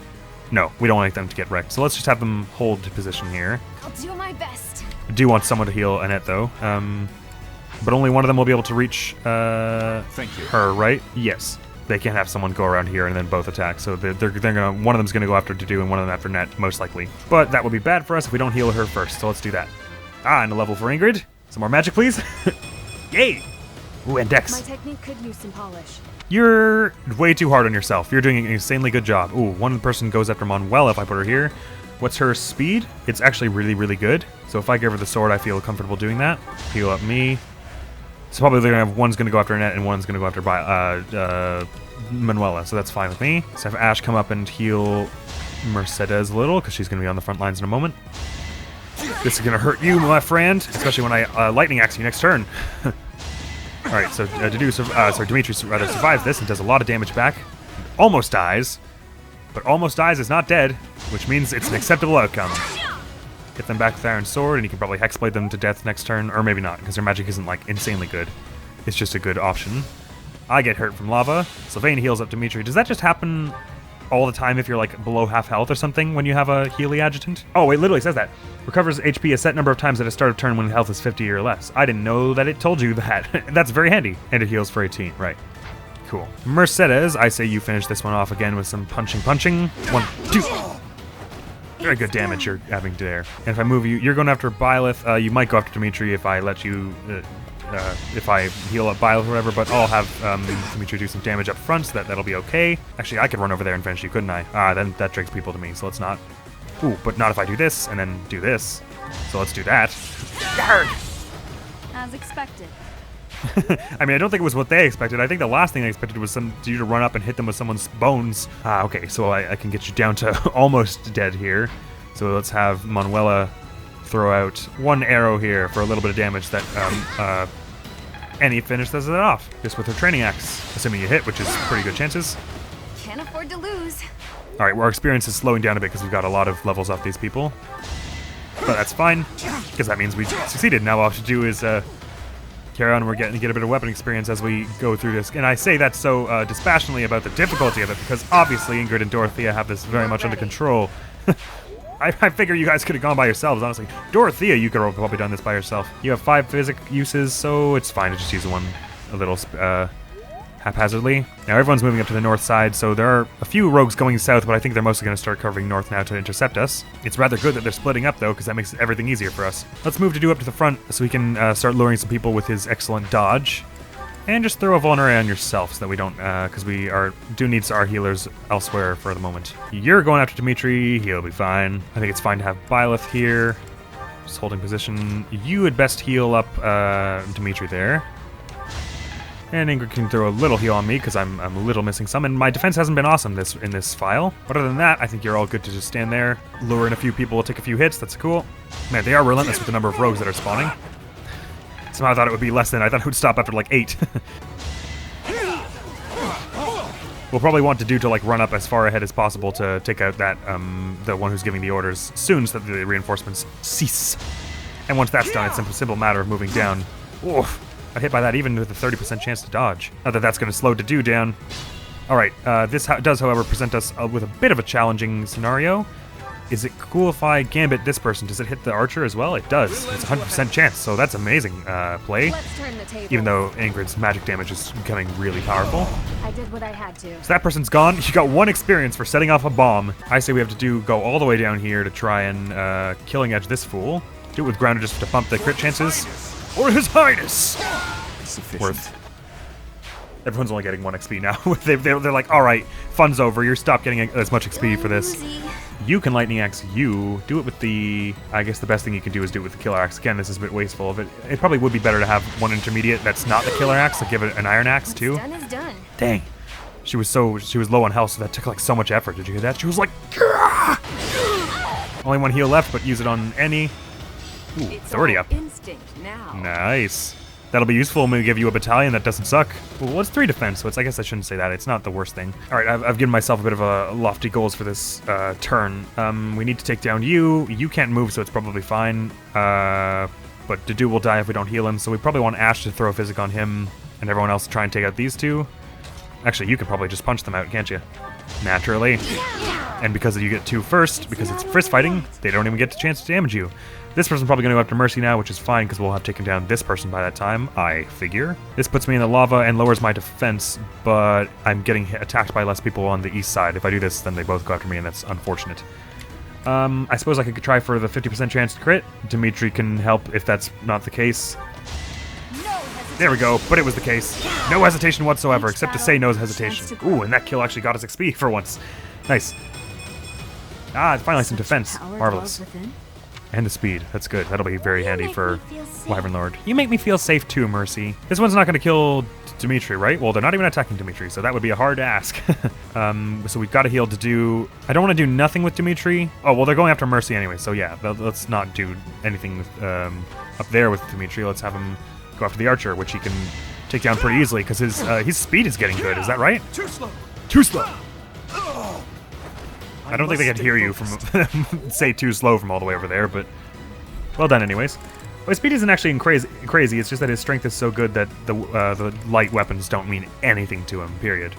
No, we don't want them to get wrecked. So let's just have them hold position here. I'll do my best. I do want someone to heal Annette, though. But only one of them will be able to reach Thank you. her, right? Yes. They can't have someone go around here and then both attack. So they're gonna, one of them's gonna go after Dedu and one of them after Annette, most likely. But that would be bad for us if we don't heal her first. So let's do that. And a level for Ingrid. Some more magic, please. Yay! Ooh, and Dex. My technique could use some polish. You're way too hard on yourself. You're doing an insanely good job. Ooh, one person goes after Manuela if I put her here. What's her speed? It's actually really, really good. So if I give her the sword, I feel comfortable doing that. Heal up me. So probably they're gonna have one's gonna go after Annette and one's gonna go after Manuela. So that's fine with me. So have Ash come up and heal Mercedes a little because she's gonna be on the front lines in a moment. This is gonna hurt you, my friend, especially when I lightning axe you next turn. Alright, so Dimitri survives this and does a lot of damage back. Almost dies. But almost dies is not dead, which means it's an acceptable outcome. Get them back with Iron Sword, and you can probably Hexblade them to death next turn. Or maybe not, because their magic isn't, like, insanely good. It's just a good option. I get hurt from lava. Sylvain heals up Dimitri. Does that just happen all the time if you're, like, below half health or something when you have a Healy adjutant? Oh, it literally says that. Recovers HP a set number of times at the start of turn when health is 50 or less. I didn't know that it told you that. That's very handy. And it heals for 18, right. Cool. Mercedes, I say you finish this one off again with some punching. 1, 2. Very good damage you're having there. And if I move you, you're going after Byleth. You might go after Dimitri if I let you, if I heal up Byleth or whatever, but I'll have Dimitri do some damage up front, so that'll be okay. Actually, I could run over there and finish you, couldn't I? Then that drinks people to me, so let's not. Ooh, but not if I do this and then do this. So let's do that. Yarg! As expected. I mean, I don't think it was what they expected. I think the last thing they expected was you to run up and hit them with someone's bones. Okay, so I can get you down to almost dead here. So let's have Manuela throw out one arrow here for a little bit of damage that Annie finishes it off just with her training axe, assuming you hit, which is pretty good chances. Can't afford to lose. Alright, well, our experience is slowing down a bit because we've got a lot of levels off these people. But that's fine, because that means we succeeded. Now all we have to do is carry on. We're getting to get a bit of weapon experience as we go through this. And I say that so dispassionately about the difficulty of it, because obviously Ingrid and Dorothea have this very much under control. I figure you guys could have gone by yourselves, honestly. Dorothea, you could have probably done this by yourself. You have 5 physic uses, so it's fine to just use one a little haphazardly. Now everyone's moving up to the north side, so there are a few rogues going south, but I think they're mostly going to start covering north now to intercept us. It's rather good that they're splitting up, though, because that makes everything easier for us. Let's move Dedu up to the front so we can start luring some people with his excellent dodge. And just throw a vulnerary on yourself so that we don't, because we do need our healers elsewhere for the moment. You're going after Dimitri, he'll be fine. I think it's fine to have Byleth here. Just holding position. You had best heal up Dimitri there. And Ingrid can throw a little heal on me because I'm a little missing some, and my defense hasn't been awesome in this file. But other than that, I think you're all good to just stand there, lure in a few people, take a few hits. That's cool. Man, they are relentless with the number of rogues that are spawning. Somehow I thought it would be less than. I thought it would stop after like 8. We'll probably want to do to like run up as far ahead as possible to take out that the one who's giving the orders soon, so that the reinforcements cease. And once that's done, it's a simple matter of moving down. Oof. Got hit by that even with a 30% chance to dodge. Not that that's going to slow Dedu down. Alright, this does, however, present us with a bit of a challenging scenario. Is it cool if I gambit this person? Does it hit the archer as well? It does. It's a 100% chance, so that's amazing play. Let's turn the tables. Even though Ingrid's magic damage is becoming really powerful. I did what I had to. So that person's gone. You got 1 experience for setting off a bomb. I say we have to go all the way down here to try and killing edge this fool. Do it with Grounder just to bump the crit chances. Or His Highness! Worth. Everyone's only getting 1 XP now. They're like, alright, fun's over. You're stop getting as much XP for this. You can Lightning Axe you. Do it with the... I guess the best thing you can do is do it with the Killer Axe. Again, this is a bit wasteful, but it probably would be better to have 1 intermediate that's not the Killer Axe, like give it an Iron Axe too. Done is done. Dang. She was low on health, so that took like so much effort. Did you hear that? She was like... Gah! Only 1 heal left, but use it on any. Ooh, it's already up. Now. Nice. That'll be useful when we give you a battalion that doesn't suck. Well, it's 3 defense, so I guess I shouldn't say that. It's not the worst thing. All right, I've given myself a bit of a lofty goals for this turn. We need to take down you. You can't move, so it's probably fine. But Dedu will die if we don't heal him, so we probably want Ash to throw a physic on him, and everyone else to try and take out these 2. Actually, you can probably just punch them out, can't you? Naturally. And because you get 2 first, because it's fist fighting, they don't even get the chance to damage you. This person's probably going to go after Mercy now, which is fine because we'll have taken down this person by that time, I figure. This puts me in the lava and lowers my defense, but I'm getting attacked by less people on the east side. If I do this, then they both go after me, and that's unfortunate. I suppose I could try for the 50% chance to crit. Dimitri can help if that's not the case. There we go, but it was the case. No hesitation whatsoever, except to say no hesitation. Ooh, and that kill actually got us XP for once. Nice. Ah, finally some defense. Marvelous. And the speed. That's good. That'll be very handy for Wyvern Lord. You make me feel safe too, Mercy. This one's not going to kill Dimitri, right? Well, they're not even attacking Dimitri, so that would be a hard ask. So we've got a heal to do. I don't want to do nothing with Dimitri. Oh, well, they're going after Mercy anyway, so yeah. Let's not do anything with, up there with Dimitri. Let's have him go after the archer, which he can take down pretty easily, because his speed is getting good. Is that right? Too slow. Too slow! I don't think they can hear you from say too slow from all the way over there, but well done anyways. Well, his speed isn't actually crazy, it's just that his strength is so good that the light weapons don't mean anything to him, period.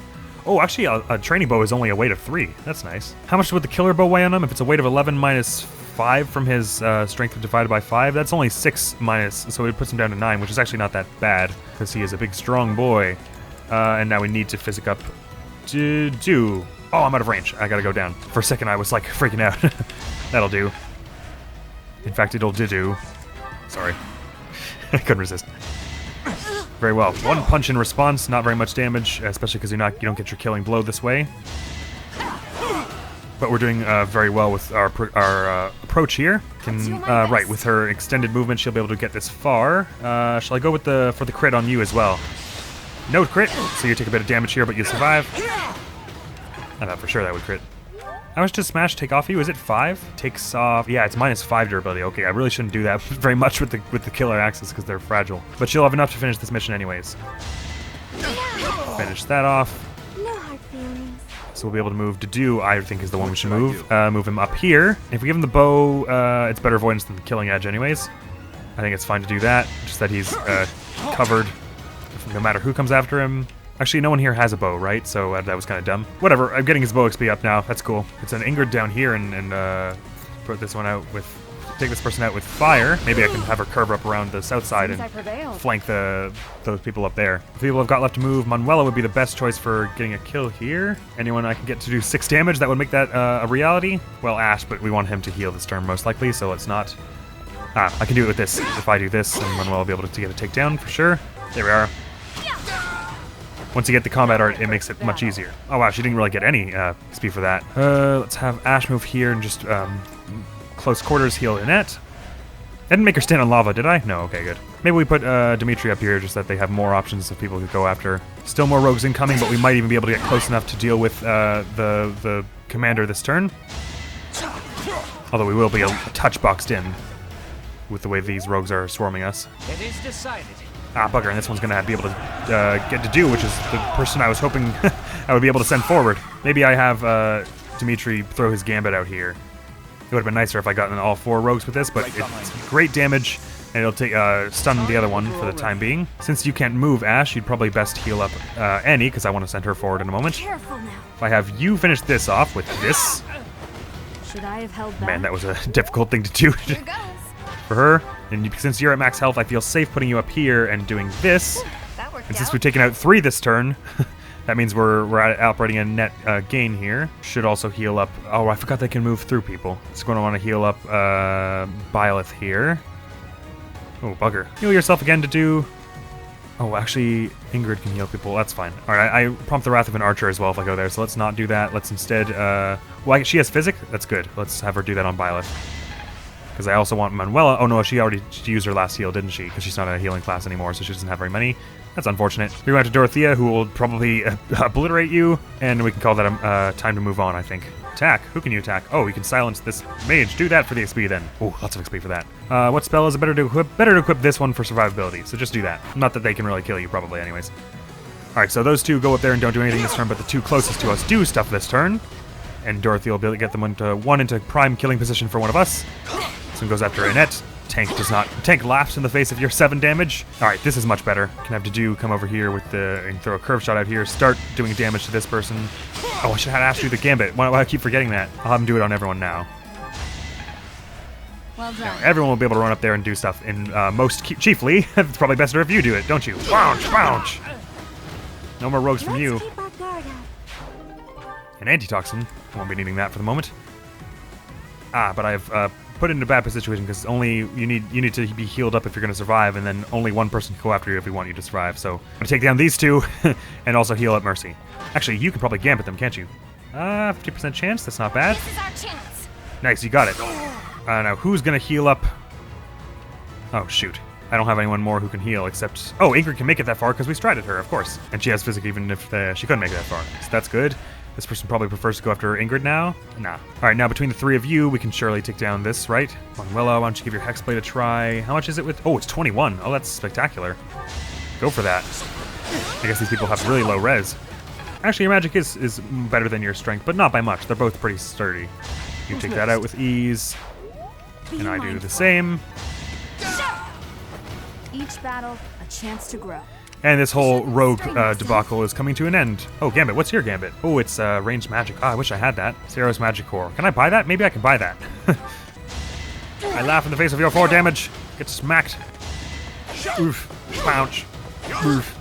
Oh, actually, a training bow is only a weight of 3. That's nice. How much would the killer bow weigh on him? If it's a weight of 11 minus 5 from his strength divided by 5, that's only 6 minus, so it puts him down to 9, which is actually not that bad, because he is a big, strong boy. And now we need to physic up to do... Oh, I'm out of range. I gotta go down. For a second, I was like freaking out. That'll do. In fact, it'll do. Sorry. I couldn't resist. Very well. 1 punch in response, not very much damage, especially because you don't get your killing blow this way. But we're doing very well with our approach here. Right, with her extended movement, she'll be able to get this far. Shall I go with for the crit on you as well? No crit, so you take a bit of damage here, but you survive. I thought for sure that would crit. How much does Smash take off you? Is it 5? Takes off... Yeah, it's minus 5 durability. Okay, I really shouldn't do that very much with the killer axes because they're fragile. But she'll have enough to finish this mission anyways. Finish that off. No hard feelings. So we'll be able to move Dedu, I think is the one we should move. Move him up here. If we give him the bow, it's better avoidance than the killing edge anyways. I think it's fine to do that, just that he's covered no matter who comes after him. Actually, no one here has a bow, right? So that was kind of dumb. Whatever, I'm getting his bow XP up now. That's cool. It's an Ingrid down here and put this one out with... Take this person out with fire. Maybe I can have her curve up around the south side and flank those people up there. The people I've got left to move, Manuela would be the best choice for getting a kill here. Anyone I can get to do 6 damage, that would make that a reality. Well, Ash, but we want him to heal this turn most likely, so let's not... I can do it with this. If I do this, then Manuela will be able to get a takedown for sure. There we are. Once you get the combat art, it makes it much easier. Oh wow, she didn't really get any XP for that. Let's have Ash move here and just... close quarters heal Annette. I didn't make her stand on lava, did I? No, okay, good. Maybe we put Dimitri up here just that they have more options of people to go after. Still more rogues incoming, but we might even be able to get close enough to deal with the commander this turn. Although we will be a touch boxed in with the way these rogues are swarming us. It is decided. Ah, bugger, and this one's going to be able to get to do, which is the person I was hoping I would be able to send forward. Maybe I have Dimitri throw his gambit out here. It would have been nicer if I gotten all 4 rogues with this, but it's great damage, and it'll take stun the other one for the time being. Since you can't move Ash, you'd probably best heal up Annie, because I want to send her forward in a moment. Careful now. If I have you finish this off with this... Should I have held back? Man, that was a difficult thing to do Here goes. for her. And since you're at max health, I feel safe putting you up here and doing this. That worked And since out. we've taken out 3 this turn... That means we're operating a net gain here. Should also heal up... Oh, I forgot they can move through people. So we're going to want to heal up Byleth here. Oh, bugger. Heal yourself again to do... Oh, actually, Ingrid can heal people. That's fine. All right, I prompt the Wrath of an Archer as well if I go there. So let's not do that. Let's instead... Well, she has Physic? That's good. Let's have her do that on Byleth. Because I also want Manuela... Oh, no, she used her last heal, didn't she? Because she's not a healing class anymore, so she doesn't have very many. That's unfortunate. We went to Dorothea, who will probably obliterate you, and we can call that a time to move on, I think. Attack. Who can you attack? Oh, you can silence this mage. Do that for the XP then. Oh, lots of XP for that. What spell is it better to equip? Better to equip this one for survivability, so just do that. Not that they can really kill you, probably, anyways. Alright, so those 2 go up there and don't do anything this turn, but the 2 closest to us do stuff this turn. And Dorothea will be able to get them into prime killing position for one of us. This one goes after Annette. Tank laughs in the face of your 7 damage. Alright, this is much better. Can have Dedu come over here with and throw a curve shot out here. Start doing damage to this person. Oh, I should have asked you the gambit. Why do I keep forgetting that? I'll have him do it on everyone now. Well done. Now, everyone will be able to run up there and do stuff. And chiefly, it's probably better if you do it, don't you? Bounce, bounce! No more rogues from you. Keep our guard up. An antitoxin. I won't be needing that for the moment. But I've put it in a bad situation because only you need to be healed up if you're going to survive, and then only one person can go after you if we want you to survive. So I'm going to take down these 2 and also heal up Mercy. Actually, you can probably gambit them, can't you? 50% chance. That's not bad. This is our chance. Nice, you got it. Now who's going to heal up? Oh shoot. I don't have anyone more who can heal except... Oh, Ingrid can make it that far because we strided her, of course. And she has Physic even if she couldn't make it that far. So that's good. This person probably prefers to go after Ingrid now. Nah. Alright, now between the 3 of you, we can surely take down this, right? Manuela, why don't you give your Hexblade a try? How much is it with... Oh, it's 21. Oh, that's spectacular. Go for that. I guess these people have really low res. Actually, your magic is better than your strength, but not by much. They're both pretty sturdy. You take that out with ease. And I do the same. Each battle, a chance to grow. And this whole rogue debacle is coming to an end. Oh, Gambit. What's your Gambit? Oh, it's ranged magic. I wish I had that. Zero's Magic Core. Can I buy that? Maybe I can buy that. I laugh in the face of your 4 damage. Get smacked. Oof. Bounce. Oof.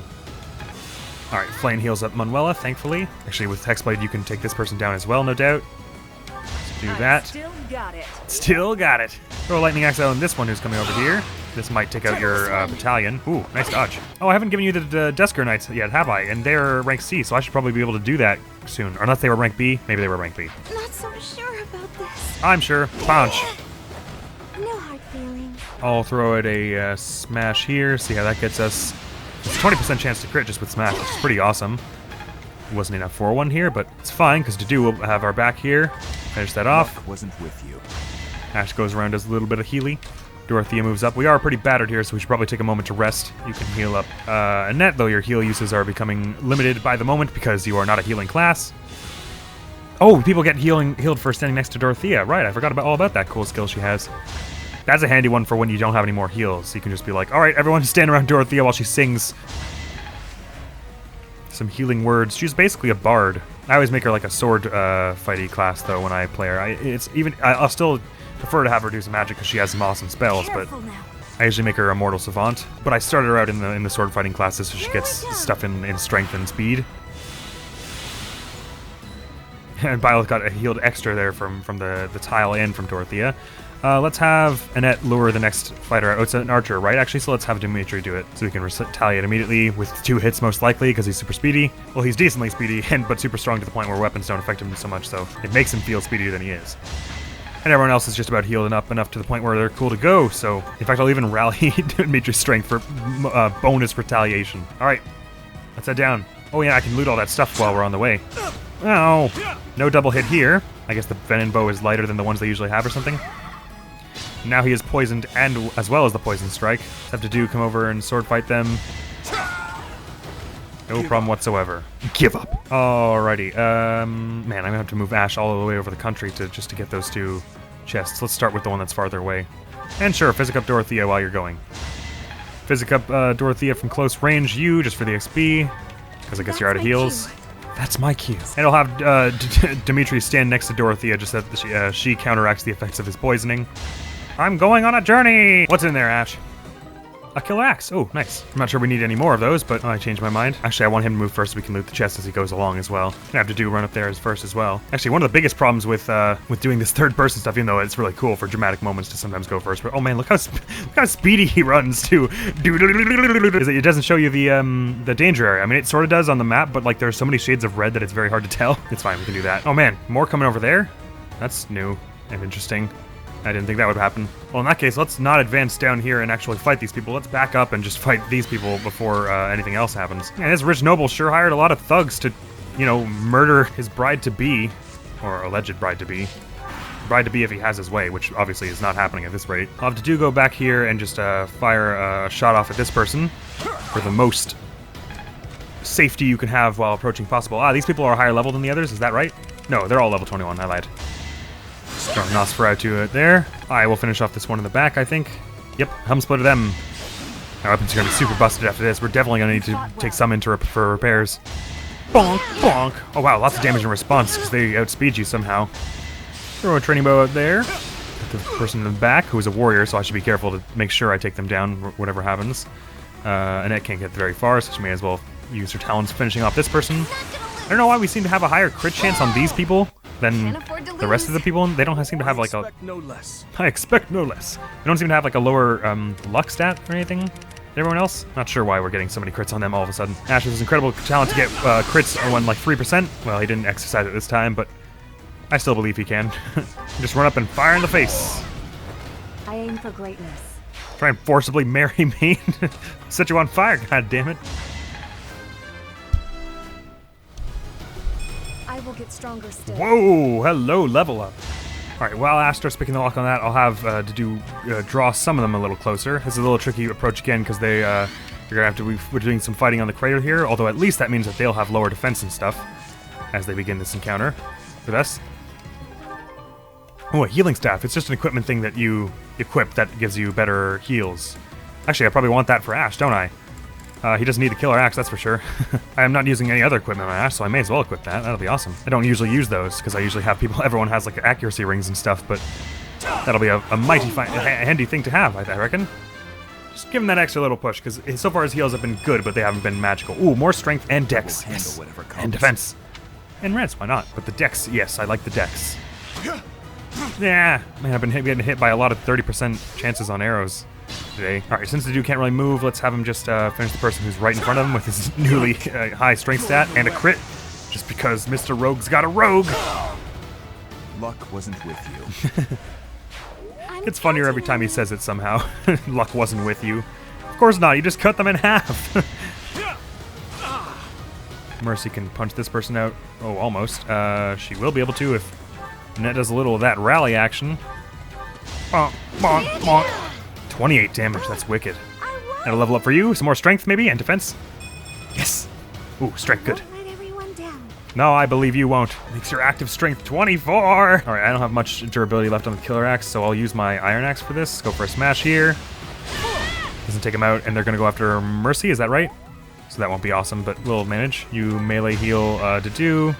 Alright, Flame heals up Manuela, thankfully. Actually, with Hexblade, you can take this person down as well, no doubt. Let's do that. Still got it. Still got it. Throw a Lightning Axe out on this one who's coming over here. This might take out your battalion. Ooh, nice dodge. Oh, I haven't given you the Desker Knights yet, have I? And they're rank C, so I should probably be able to do that soon. Or unless they were rank B. Maybe they were rank B. Not so sure about this. I'm sure. Punch. No hard feelings. I'll throw out a smash here, see how that gets us. It's a 20% chance to crit just with smash, which is pretty awesome. It wasn't enough for one here, but it's fine, because Dedu will have our back here. Finish that off. Wasn't with you. Ash goes around, does a little bit of healy. Dorothea moves up. We are pretty battered here, so we should probably take a moment to rest. You can heal up Annette, though your heal uses are becoming limited by the moment because you are not a healing class. Oh, people get healed for standing next to Dorothea. Right, I forgot all about that cool skill she has. That's a handy one for when you don't have any more heals. You can just be like, all right, everyone stand around Dorothea while she sings some healing words. She's basically a bard. I always make her like a sword fighty class though when I play her. I'll still prefer to have her do some magic because she has some awesome spells, but I usually make her a mortal savant. But I started her out in the sword fighting classes so she gets stuff in strength and speed. And Byleth got healed extra there from the tile in from Dorothea. Let's have Annette lure the next fighter out. Oh, it's an archer, right? Actually, so let's have Dimitri do it. So we can retaliate immediately with 2 hits most likely because he's super speedy. Well, he's decently speedy, but super strong to the point where weapons don't affect him so much, so it makes him feel speedier than he is. And everyone else is just about healed up enough to the point where they're cool to go, so in fact, I'll even rally Dimitri's strength for bonus retaliation. All right, let's head down. Oh yeah, I can loot all that stuff while we're on the way. Oh, no double hit here. I guess the venom bow is lighter than the ones they usually have or something. Now he is poisoned, and as well as the poison strike. Have to do come over and sword fight them. No problem whatsoever. Give up. Alrighty. Man, I'm gonna have to move Ash all the way over the country just to get those 2 chests. Let's start with the one that's farther away. And sure, physic up Dorothea while you're going. Physic up Dorothea from close range. You just for the XP, because I guess you're out of heals. That's my cue. And I'll have Dimitri stand next to Dorothea just so that she counteracts the effects of his poisoning. I'm going on a journey! What's in there, Ash? A killer axe. Oh, nice. I'm not sure we need any more of those, but I changed my mind. Actually, I want him to move first so we can loot the chest as he goes along as well. I have to run up there first as well. Actually, one of the biggest problems with doing this third-person stuff, even though it's really cool for dramatic moments to sometimes go first, but oh man, look how speedy he runs too. Is it doesn't show you the danger area. I mean, it sort of does on the map, but like there's so many shades of red that it's very hard to tell. It's fine, we can do that. Oh man, more coming over there? That's new and interesting. I didn't think that would happen. Well, in that case, let's not advance down here and actually fight these people. Let's back up and just fight these people before anything else happens. Yeah, this rich noble sure hired a lot of thugs to, you know, murder his bride-to-be, or alleged bride-to-be. Bride-to-be if he has his way, which obviously is not happening at this rate. I'll have to go back here and just fire a shot off at this person for the most safety you can have while approaching possible. Ah, these people are higher level than the others, is that right? No, they're all level 21, I lied. Strong Nosferatu there. I will finish off this one in the back, I think. Yep, hum split of them. Our weapons are going to be super busted after this. We're definitely going to need to take some into for repairs. Bonk, bonk. Oh wow, lots of damage in response because they outspeed you somehow. Throw a training bow out there. The person in the back, who is a warrior, so I should be careful to make sure I take them down, whatever happens. Annette can't get very far, so she may as well use her talents finishing off this person. I don't know why we seem to have a higher crit chance on these people than the rest of the people. They don't seem to have like a... I expect no less. They don't seem to have like a lower luck stat or anything than everyone else. Not sure why we're getting so many crits on them all of a sudden. Ash has incredible talent to get crits on like 3%. Well, he didn't exercise it this time, but I still believe he can. Just run up and fire in the face. I aim for greatness. Try and forcibly marry me. Set you on fire, god damn it. I will get stronger still. Whoa, hello, level up. Alright, while Ash starts picking the lock on that, I'll have to draw some of them a little closer. This is a little tricky approach again, because they're gonna have to we're doing some fighting on the crater here, although at least that means that they'll have lower defense and stuff as they begin this encounter with us. Oh, a healing staff. It's just an equipment thing that you equip that gives you better heals. Actually, I probably want that for Ash, don't I? He doesn't need a killer axe, that's for sure. I am not using any other equipment on Ash, so I may as well equip that. That'll be awesome. I don't usually use those, because I usually have everyone has like accuracy rings and stuff, but that'll be a mighty handy thing to have, I reckon. Just give him that extra little push, because so far his heals have been good, but they haven't been magical. Ooh, more strength and dex. Yes. And defense. And res, why not? But the dex, yes, I like the dex. Yeah, man, I've been getting hit by a lot of 30% chances on arrows today. Alright, since the dude can't really move, let's have him just finish the person who's right in front of him with his newly high strength stat and a crit, just because Mr. Rogue's got a rogue! Luck wasn't with you. It's funnier every time he says it somehow. Luck wasn't with you. Of course not, you just cut them in half! Mercy can punch this person out. Oh, almost. She will be able to if Annette does a little of that rally action. Bonk, bonk, bonk. 28 damage, that's wicked. That'll level up for you. Some more strength, maybe, and defense. Yes! Ooh, strength, good. No, I believe you won't. Makes your active strength 24. All right, I don't have much durability left on the killer axe, so I'll use my iron axe for this. Go for a smash here. Doesn't take him out, and they're gonna go after Mercy, is that right? So that won't be awesome, but we'll manage. You melee heal Dedu.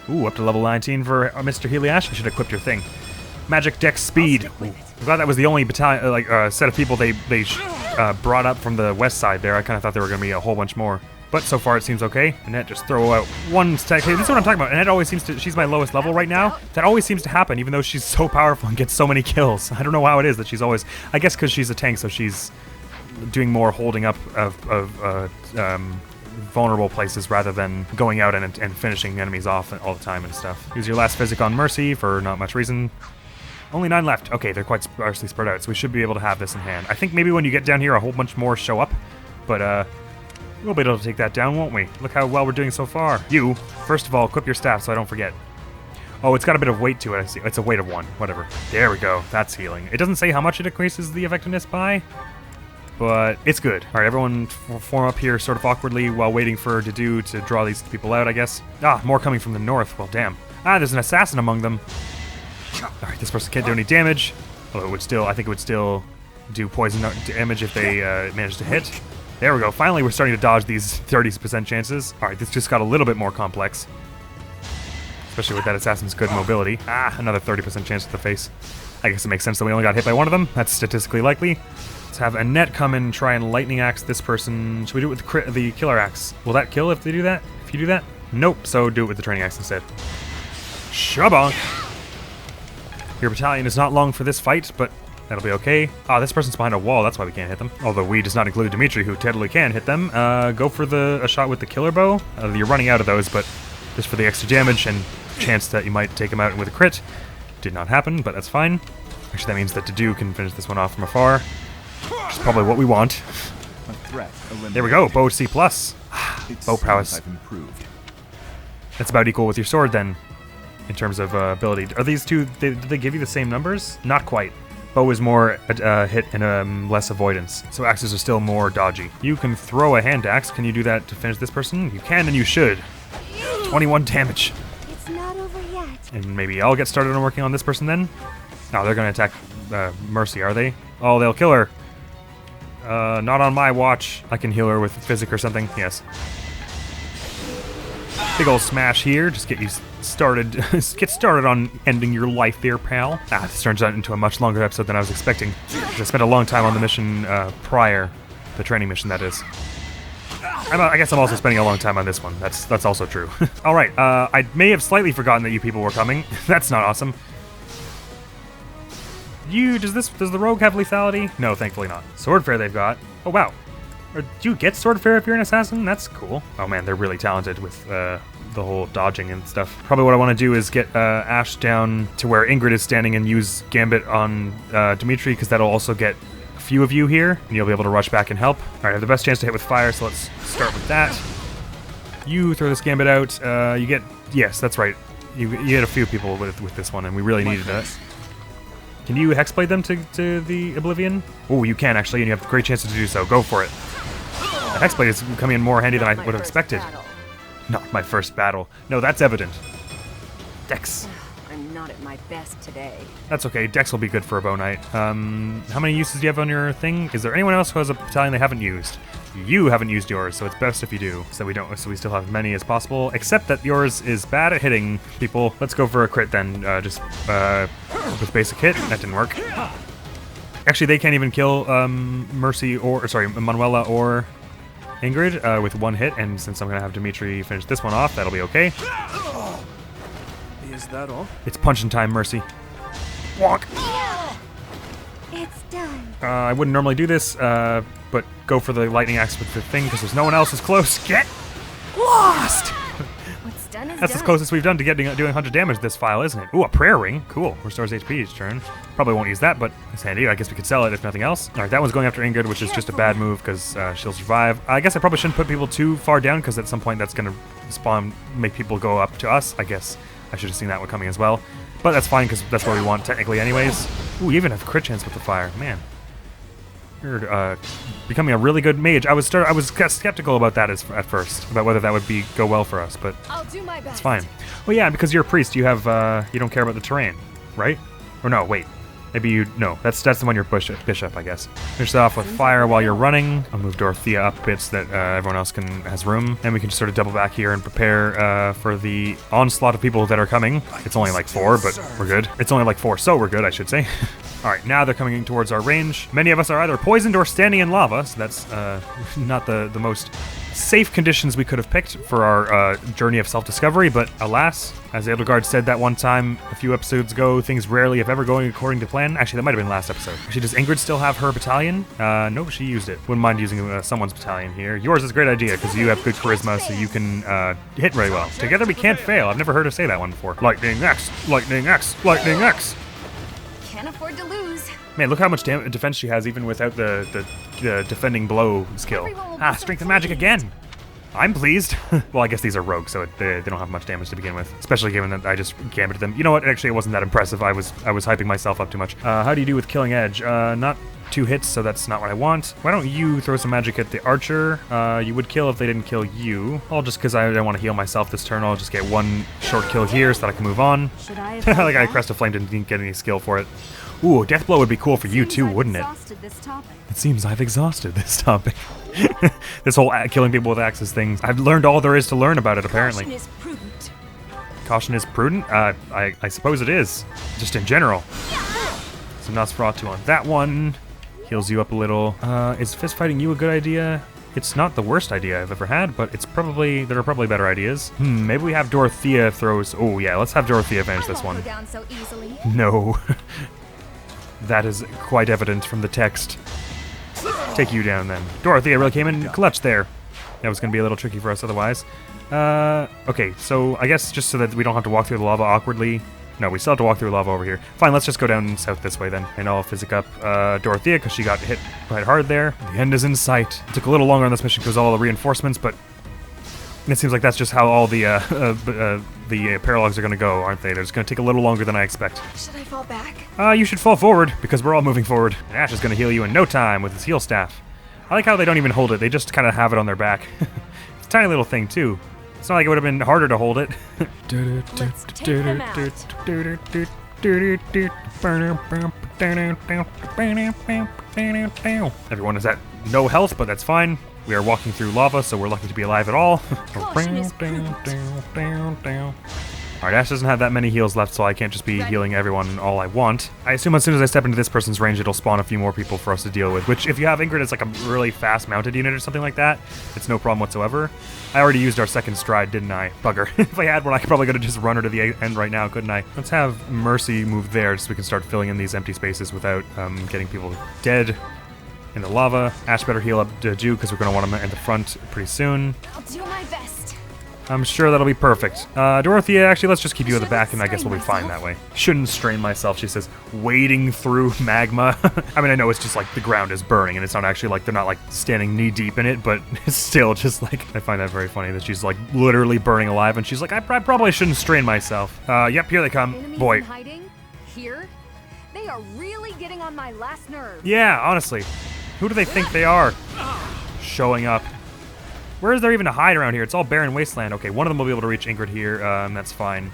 Ooh, up to level 19 for Mr. Heliash. I should equip your thing. Magic Dex Speed. Ooh. I'm glad that was the only battalion, set of people they brought up from the west side there. I kind of thought there were gonna be a whole bunch more. But so far it seems okay. Annette, just throw out one stack. Hey, this is what I'm talking about. Annette always seems to, she's my lowest level right now. That always seems to happen, even though she's so powerful and gets so many kills. I don't know how it is that she's always, I guess because she's a tank, so she's doing more holding up of vulnerable places rather than going out and finishing enemies off all the time and stuff. Use your last physic on Mercy for not much reason. Only 9 left. Okay, they're quite sparsely spread out, so we should be able to have this in hand. I think maybe when you get down here, a whole bunch more show up, but we'll be able to take that down, won't we? Look how well we're doing so far. You, first of all, equip your staff so I don't forget. Oh, it's got a bit of weight to it, I see. It's a weight of 1, whatever. There we go, that's healing. It doesn't say how much it increases the effectiveness by, but it's good. All right, everyone form up here sort of awkwardly while waiting for Dedu to draw these people out, I guess. Ah, more coming from the north, well, damn. Ah, there's an assassin among them. All right, this person can't do any damage, although it would still, I think it would still do poison damage if they managed to hit. There we go. Finally, we're starting to dodge these 30% chances. All right, this just got a little bit more complex. Especially with that assassin's good mobility. Ah, another 30% chance to the face. I guess it makes sense that we only got hit by one of them. That's statistically likely. Let's have Annette come and try and lightning axe this person. Should we do it with the killer axe? Will that kill if they do that? If you do that? Nope, so do it with the training axe instead. Shabonk! Your battalion is not long for this fight, but that'll be okay. Ah, this person's behind a wall, that's why we can't hit them. Although we does not include Dimitri, who totally can hit them. Go for a shot with the killer bow. You're running out of those, but just for the extra damage and chance that you might take him out with a crit. Did not happen, but that's fine. Actually, that means that Dedu can finish this one off from afar. Which is probably what we want. There we go, bow C+. Bow prowess. That's about equal with your sword then, in terms of ability. Are these two, did they give you the same numbers? Not quite. Bow is more hit and less avoidance, so axes are still more dodgy. You can throw a hand axe. Can you do that to finish this person? You can and you should. 21 damage. It's not over yet. And maybe I'll get started on working on this person then? No, they're going to attack Mercy, are they? Oh, they'll kill her. Not on my watch. I can heal her with physic or something. Yes. Big old smash here. Just get you started. Get started on ending your life there, pal. Ah, this turns out into a much longer episode than I was expecting. I spent a long time on the mission prior, the training mission, that is. I guess I'm also spending a long time on this one. That's also true. All right. I may have slightly forgotten that you people were coming. That's not awesome. Does the rogue have lethality? No, thankfully not. Sword fair they've got. Oh wow. Or do you get sword fair if you're an assassin? That's cool. Oh man, they're really talented with the whole dodging and stuff. Probably what I want to do is get Ash down to where Ingrid is standing and use Gambit on Dimitri, because that'll also get a few of you here, and you'll be able to rush back and help. All right, I have the best chance to hit with fire, so let's start with that. You throw this Gambit out. You get, yes, that's right. You get a few people with this one, and we really needed that. Can you Hexblade them to the Oblivion? Oh, you can actually, and you have a great chance to do so. Go for it. The Hexblade is coming in more handy than I would have expected. Not my first battle. No, that's evident. Dex. I'm not at my best today. That's okay. Dex will be good for a bow knight. How many uses do you have on your thing? Is there anyone else who has a battalion they haven't used? You haven't used yours, so it's best if you do. So we still have as many as possible. Except that yours is bad at hitting people. Let's go for a crit then. Just with basic hit. That didn't work. Actually, they can't even kill Manuela or Ingrid with one hit. And since I'm gonna have Dimitri finish this one off, that'll be okay. Is that all? It's punching time, Mercy. Walk. It's done. I wouldn't normally do this, but go for the lightning axe with the thing because there's no one else as close. Get lost! What's done is That's done. the closest we've done to doing 100 damage this file, isn't it? Ooh, a prayer ring. Cool. Restores HP each turn. Probably won't use that, but it's handy. I guess we could sell it if nothing else. All right, that one's going after Ingrid, which is just a bad move because she'll survive. I guess I probably shouldn't put people too far down because at some point that's going to make people go up to us. I guess I should have seen that one coming as well. But that's fine because that's what we want technically anyways. Ooh, you even have crit chance with the fire. Man. You're becoming a really good mage. I was skeptical about that at first, about whether that would go well for us, but I'll do my best. it's fine. Well, yeah, because you're a priest, you have you don't care about the terrain, right? Or no, wait. Maybe you... No, that's the one you're bishop, I guess. Finish it off with fire while you're running. I'll move Dorothea up bits that everyone else has room. And we can just sort of double back here and prepare for the onslaught of people that are coming. It's only like 4, but we're good. It's only like 4, so we're good, I should say. Alright, now they're coming towards our range. Many of us are either poisoned or standing in lava, so that's not the most safe conditions we could have picked for our journey of self-discovery, but alas, as Edelgard said that one time a few episodes ago, things rarely if ever going according to plan. Actually, that might have been last episode. Actually, does Ingrid still have her battalion? No, she used it. Wouldn't mind using someone's battalion here. Yours is a great idea, because you have good charisma, so you can hit very well. Together we can't fail. I've never heard her say that one before. Lightning Axe! Lightning Axe! Lightning Axe! Can't afford to lose. Man, look how much defense she has even without the defending blow skill. Strength and magic again! I'm pleased. Well, I guess these are rogues, so they don't have much damage to begin with. Especially given that I just gambited them. You know what? Actually, it wasn't that impressive. I was hyping myself up too much. How do you do with killing edge? Not 2 hits, so that's not what I want. Why don't you throw some magic at the archer? You would kill if they didn't kill you. All just because I don't want to heal myself this turn. I'll just get 1 short kill here so that I can move on. Should I have Like I Crest of Flame didn't get any skill for it. Ooh, Death Blow would be cool for you too, wouldn't it? It seems I've exhausted this topic. This whole killing people with axes thing. I've learned all there is to learn about it, apparently. Caution is prudent. Caution is prudent? I suppose it is. Just in general. Some Nosferatu on that one. Heals you up a little. Is fist fighting you a good idea? It's not the worst idea I've ever had, but there are probably better ideas. Maybe we have Dorothea throws... Oh yeah, let's have Dorothea finish this one. Go down so easily. No. That is quite evident from the text. Take you down then. Dorothea really came in clutch there. That was going to be a little tricky for us otherwise. Okay, so I guess just so that we don't have to walk through the lava awkwardly. No, we still have to walk through lava over here. Fine, let's just go down south this way then. And I'll physic up Dorothea because she got hit quite hard there. The end is in sight. It took a little longer on this mission because of all the reinforcements, but it seems like that's just how all the paralogs are going to go, aren't they? They're just going to take a little longer than I expect. Should I fall back? You should fall forward, because we're all moving forward. And Ash is going to heal you in no time with his heal staff. I like how they don't even hold it, they just kind of have it on their back. It's a tiny little thing, too. It's not like it would have been harder to hold it. Let's take them out. Everyone is at no health, but that's fine. We are walking through lava, so we're lucky to be alive at all. Caution is prudent. Alright, Ash doesn't have that many heals left, so I can't just be healing everyone all I want. I assume as soon as I step into this person's range, it'll spawn a few more people for us to deal with, which if you have Ingrid as like a really fast mounted unit or something like that, it's no problem whatsoever. I already used our second stride, didn't I? Bugger. If I had one, I could probably just run her to the end right now, couldn't I? Let's have Mercy move there so we can start filling in these empty spaces without getting people dead in the lava. Ash better heal up Jew because we're going to want him at the front pretty soon. I'll do my best. I'm sure that'll be perfect. Dorothea, actually, let's just keep you at the back, and I guess we'll be fine that way. Shouldn't strain myself, she says, wading through magma. I mean, I know it's just like the ground is burning, and it's not actually like they're not like standing knee deep in it, but it's still just like, I find that very funny that she's like literally burning alive, and she's like, I probably shouldn't strain myself. Yep, here they come. Enemies Boy. in hiding? Here? They are really getting on my last nerve. Yeah, honestly. Who do they think they are? Showing up. Where is there even to hide around here? It's all barren wasteland. Okay, one of them will be able to reach Ingrid here, that's fine.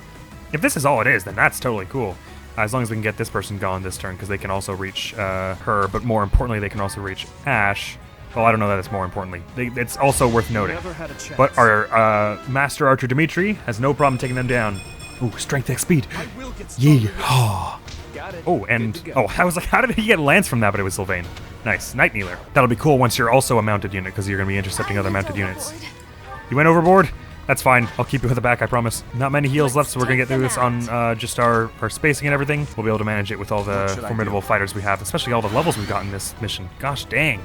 If this is all it is, then that's totally cool. As long as we can get this person gone this turn, because they can also reach her, but more importantly, they can also reach Ash. Well, I don't know that it's more importantly. It's also worth noting. But our Master Archer Dimitri has no problem taking them down. Ooh, strength X speed. Yeehaw. Oh, and I was like, how did he get Lance from that? But it was Sylvain. Nice, Night Kneeler. That'll be cool once you're also a mounted unit, because you're going to be intercepting other mounted units. You went overboard? That's fine. I'll keep you at the back, I promise. Not many heals left, so we're going to get through this on just our spacing and everything. We'll be able to manage it with all the formidable fighters we have, especially all the levels we've got in this mission. Gosh dang.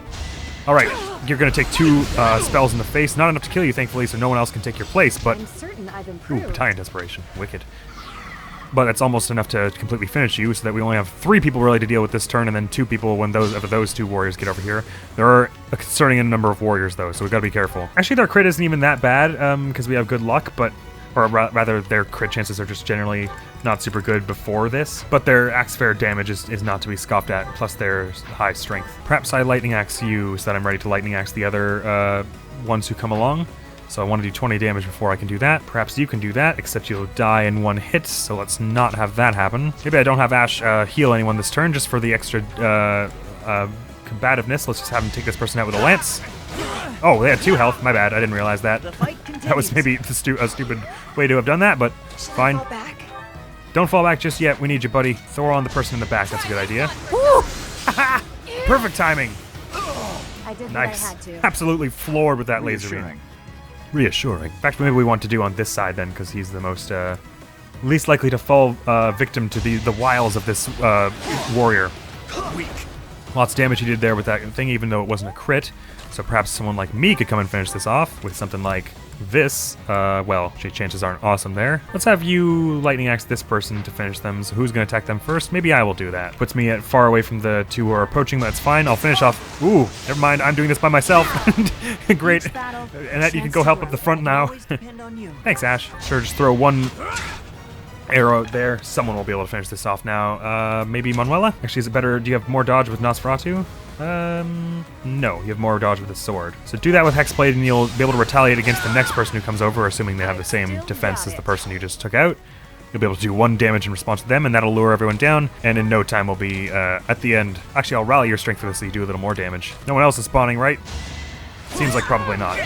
All right, you're going to take 2 spells in the face. Not enough to kill you, thankfully, so no one else can take your place, but... I'm certain I've Ooh, improved. Battalion Desperation. Wicked. But that's almost enough to completely finish you, so that we only have 3 people really to deal with this turn, and then 2 people when those 2 warriors get over here. There are a concerning number of warriors, though, so we've got to be careful. Actually, their crit isn't even that bad, because we have good luck, but or rather their crit chances are just generally not super good before this, but their axe fair damage is not to be scoffed at, plus their high strength. Perhaps I lightning axe you so that I'm ready to lightning axe the other ones who come along. So I want to do 20 damage before I can do that. Perhaps you can do that, except you'll die in one hit, so let's not have that happen. Maybe I don't have Ash heal anyone this turn, just for the extra combativeness. Let's just have him take this person out with a lance. Oh, they had 2 health. My bad. I didn't realize that. That was maybe a stupid way to have done that, but fine. Don't fall back just yet. We need you, buddy. Throw on the person in the back. That's a good idea. Perfect timing. I did Nice. what I had to. Absolutely floored with that laser beam. Reassuring. In fact, maybe we want to do on this side then, because he's the most least likely to fall victim to the wiles of this warrior. Weak. Lots of damage he did there with that thing, even though it wasn't a crit. So perhaps someone like me could come and finish this off with something like this. Well, chances aren't awesome there. Let's have you lightning axe this person to finish them. So who's going to attack them first? Maybe I will do that. Puts me at far away from the 2 who are approaching, but that's fine. I'll finish off. Ooh, never mind. I'm doing this by myself. Great. And that you can go help up the front now. Thanks, Ash. Sure, just throw 1 arrow out there. Someone will be able to finish this off now. Maybe Manuela? Actually, is it better? Do you have more dodge with Nosferatu? No, you have more dodge with the sword. So do that with Hexblade and you'll be able to retaliate against the next person who comes over, assuming they have the same defense as the person you just took out. You'll be able to do 1 damage in response to them, and that'll lure everyone down, and in no time we'll be, at the end. Actually, I'll rally your strength for this so you do a little more damage. No one else is spawning, right? Seems like probably not.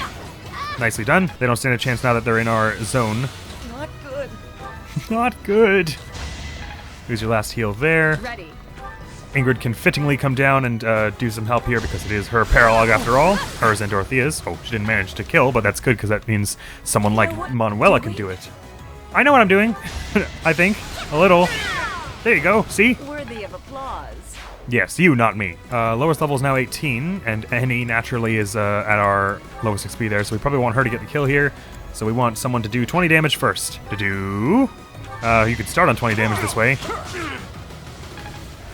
Nicely done. They don't stand a chance now that they're in our zone. Not good. Not good. Here's your last heal there. Ready. Ingrid can fittingly come down and do some help here because it is her paralog after all. Hers and Dorothea's. Oh, she didn't manage to kill, but that's good because that means someone like Manuela can do it. I know what I'm doing. I think. A little. There you go. See? Worthy of applause. Yes, you, not me. Lowest level is now 18, and Annie naturally is at our lowest XP there, so we probably want her to get the kill here. So we want someone to do 20 damage first. You could start on 20 damage this way.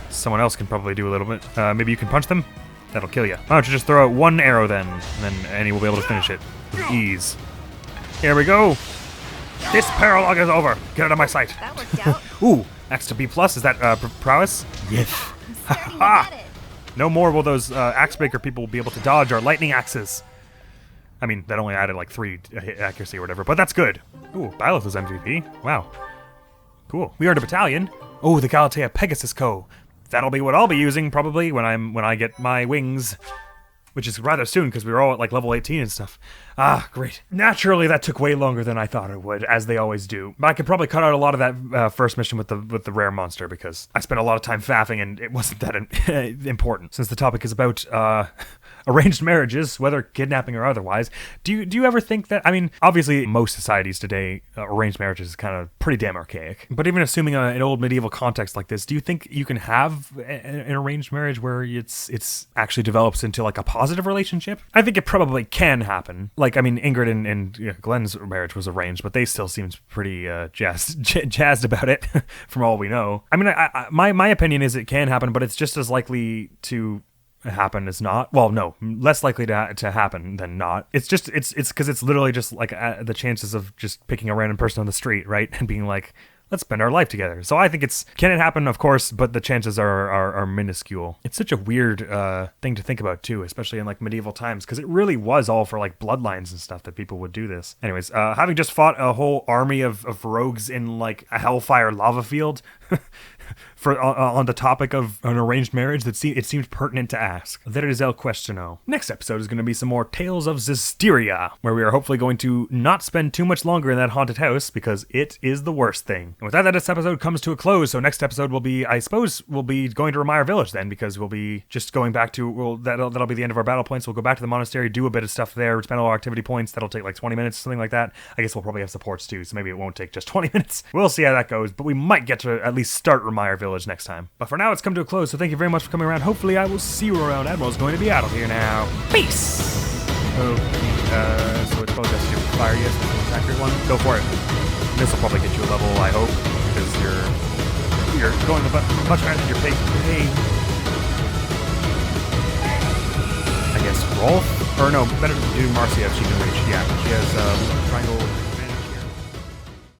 Someone else can probably do a little bit. Maybe you can punch them? That'll kill you. Why don't you just throw out 1 arrow then, and then Annie will be able to finish it with ease. Here we go. This paralog is over. Get out of my sight. That worked out. Ooh, Axe to B+. Is that prowess? Yes. Ha! No more will those axe breaker people be able to dodge our lightning axes. I mean, that only added like 3 hit accuracy or whatever, but that's good. Ooh, Byleth was MVP. Wow. Cool. We earned a battalion. Oh, the Galatea Pegasus Co. That'll be what I'll be using probably when I get my wings, which is rather soon because we were all at like level 18 and stuff. Ah, great. Naturally, that took way longer than I thought it would, as they always do. But I could probably cut out a lot of that first mission with the rare monster because I spent a lot of time faffing and it wasn't that important. Since the topic is about arranged marriages, whether kidnapping or otherwise, do you ever think that? I mean, obviously, most societies today, arranged marriages is kind of pretty damn archaic. But even assuming an old medieval context like this, do you think you can have an arranged marriage where it's actually develops into like a positive relationship? I think it probably can happen. Like, I mean, Ingrid and Glenn's marriage was arranged, but they still seemed pretty jazzed about it, from all we know. I mean, my opinion is it can happen, but it's just as likely to happen as not. Well, no, less likely to happen than not. It's because it's literally just like the chances of just picking a random person on the street, right, and being like, let's spend our life together. So I think can it happen? Of course, but the chances are minuscule. It's such a weird thing to think about too, especially in like medieval times, because it really was all for like bloodlines and stuff that people would do this. Anyways, having just fought a whole army of rogues in like a hellfire lava field, for on the topic of an arranged marriage, it seemed pertinent to ask. There is el questiono. Next episode is going to be some more Tales of Zisteria, where we are hopefully going to not spend too much longer in that haunted house, because it is the worst thing. And with that, this episode comes to a close, so next episode will be, I suppose, we'll be going to Ramayana Village then, because we'll be just going back to, that'll be the end of our battle points. We'll go back to the monastery, do a bit of stuff there, spend all our activity points. That'll take like 20 minutes, something like that. I guess we'll probably have supports too, so maybe it won't take just 20 minutes. We'll see how that goes, but we might get to at least start Ramayana Village next time. But for now, it's come to a close, so thank you very much for coming around. Hopefully, I will see you around. Admiral's going to be out of here now. Peace! Okay, so it's supposed to do fire, yes, the accurate one. Go for it. This will probably get you a level, I hope, because you're going much higher than your pace. Hey. I guess Rolf? Or no, better to do Marcia if she can reach. Yeah, she has triangle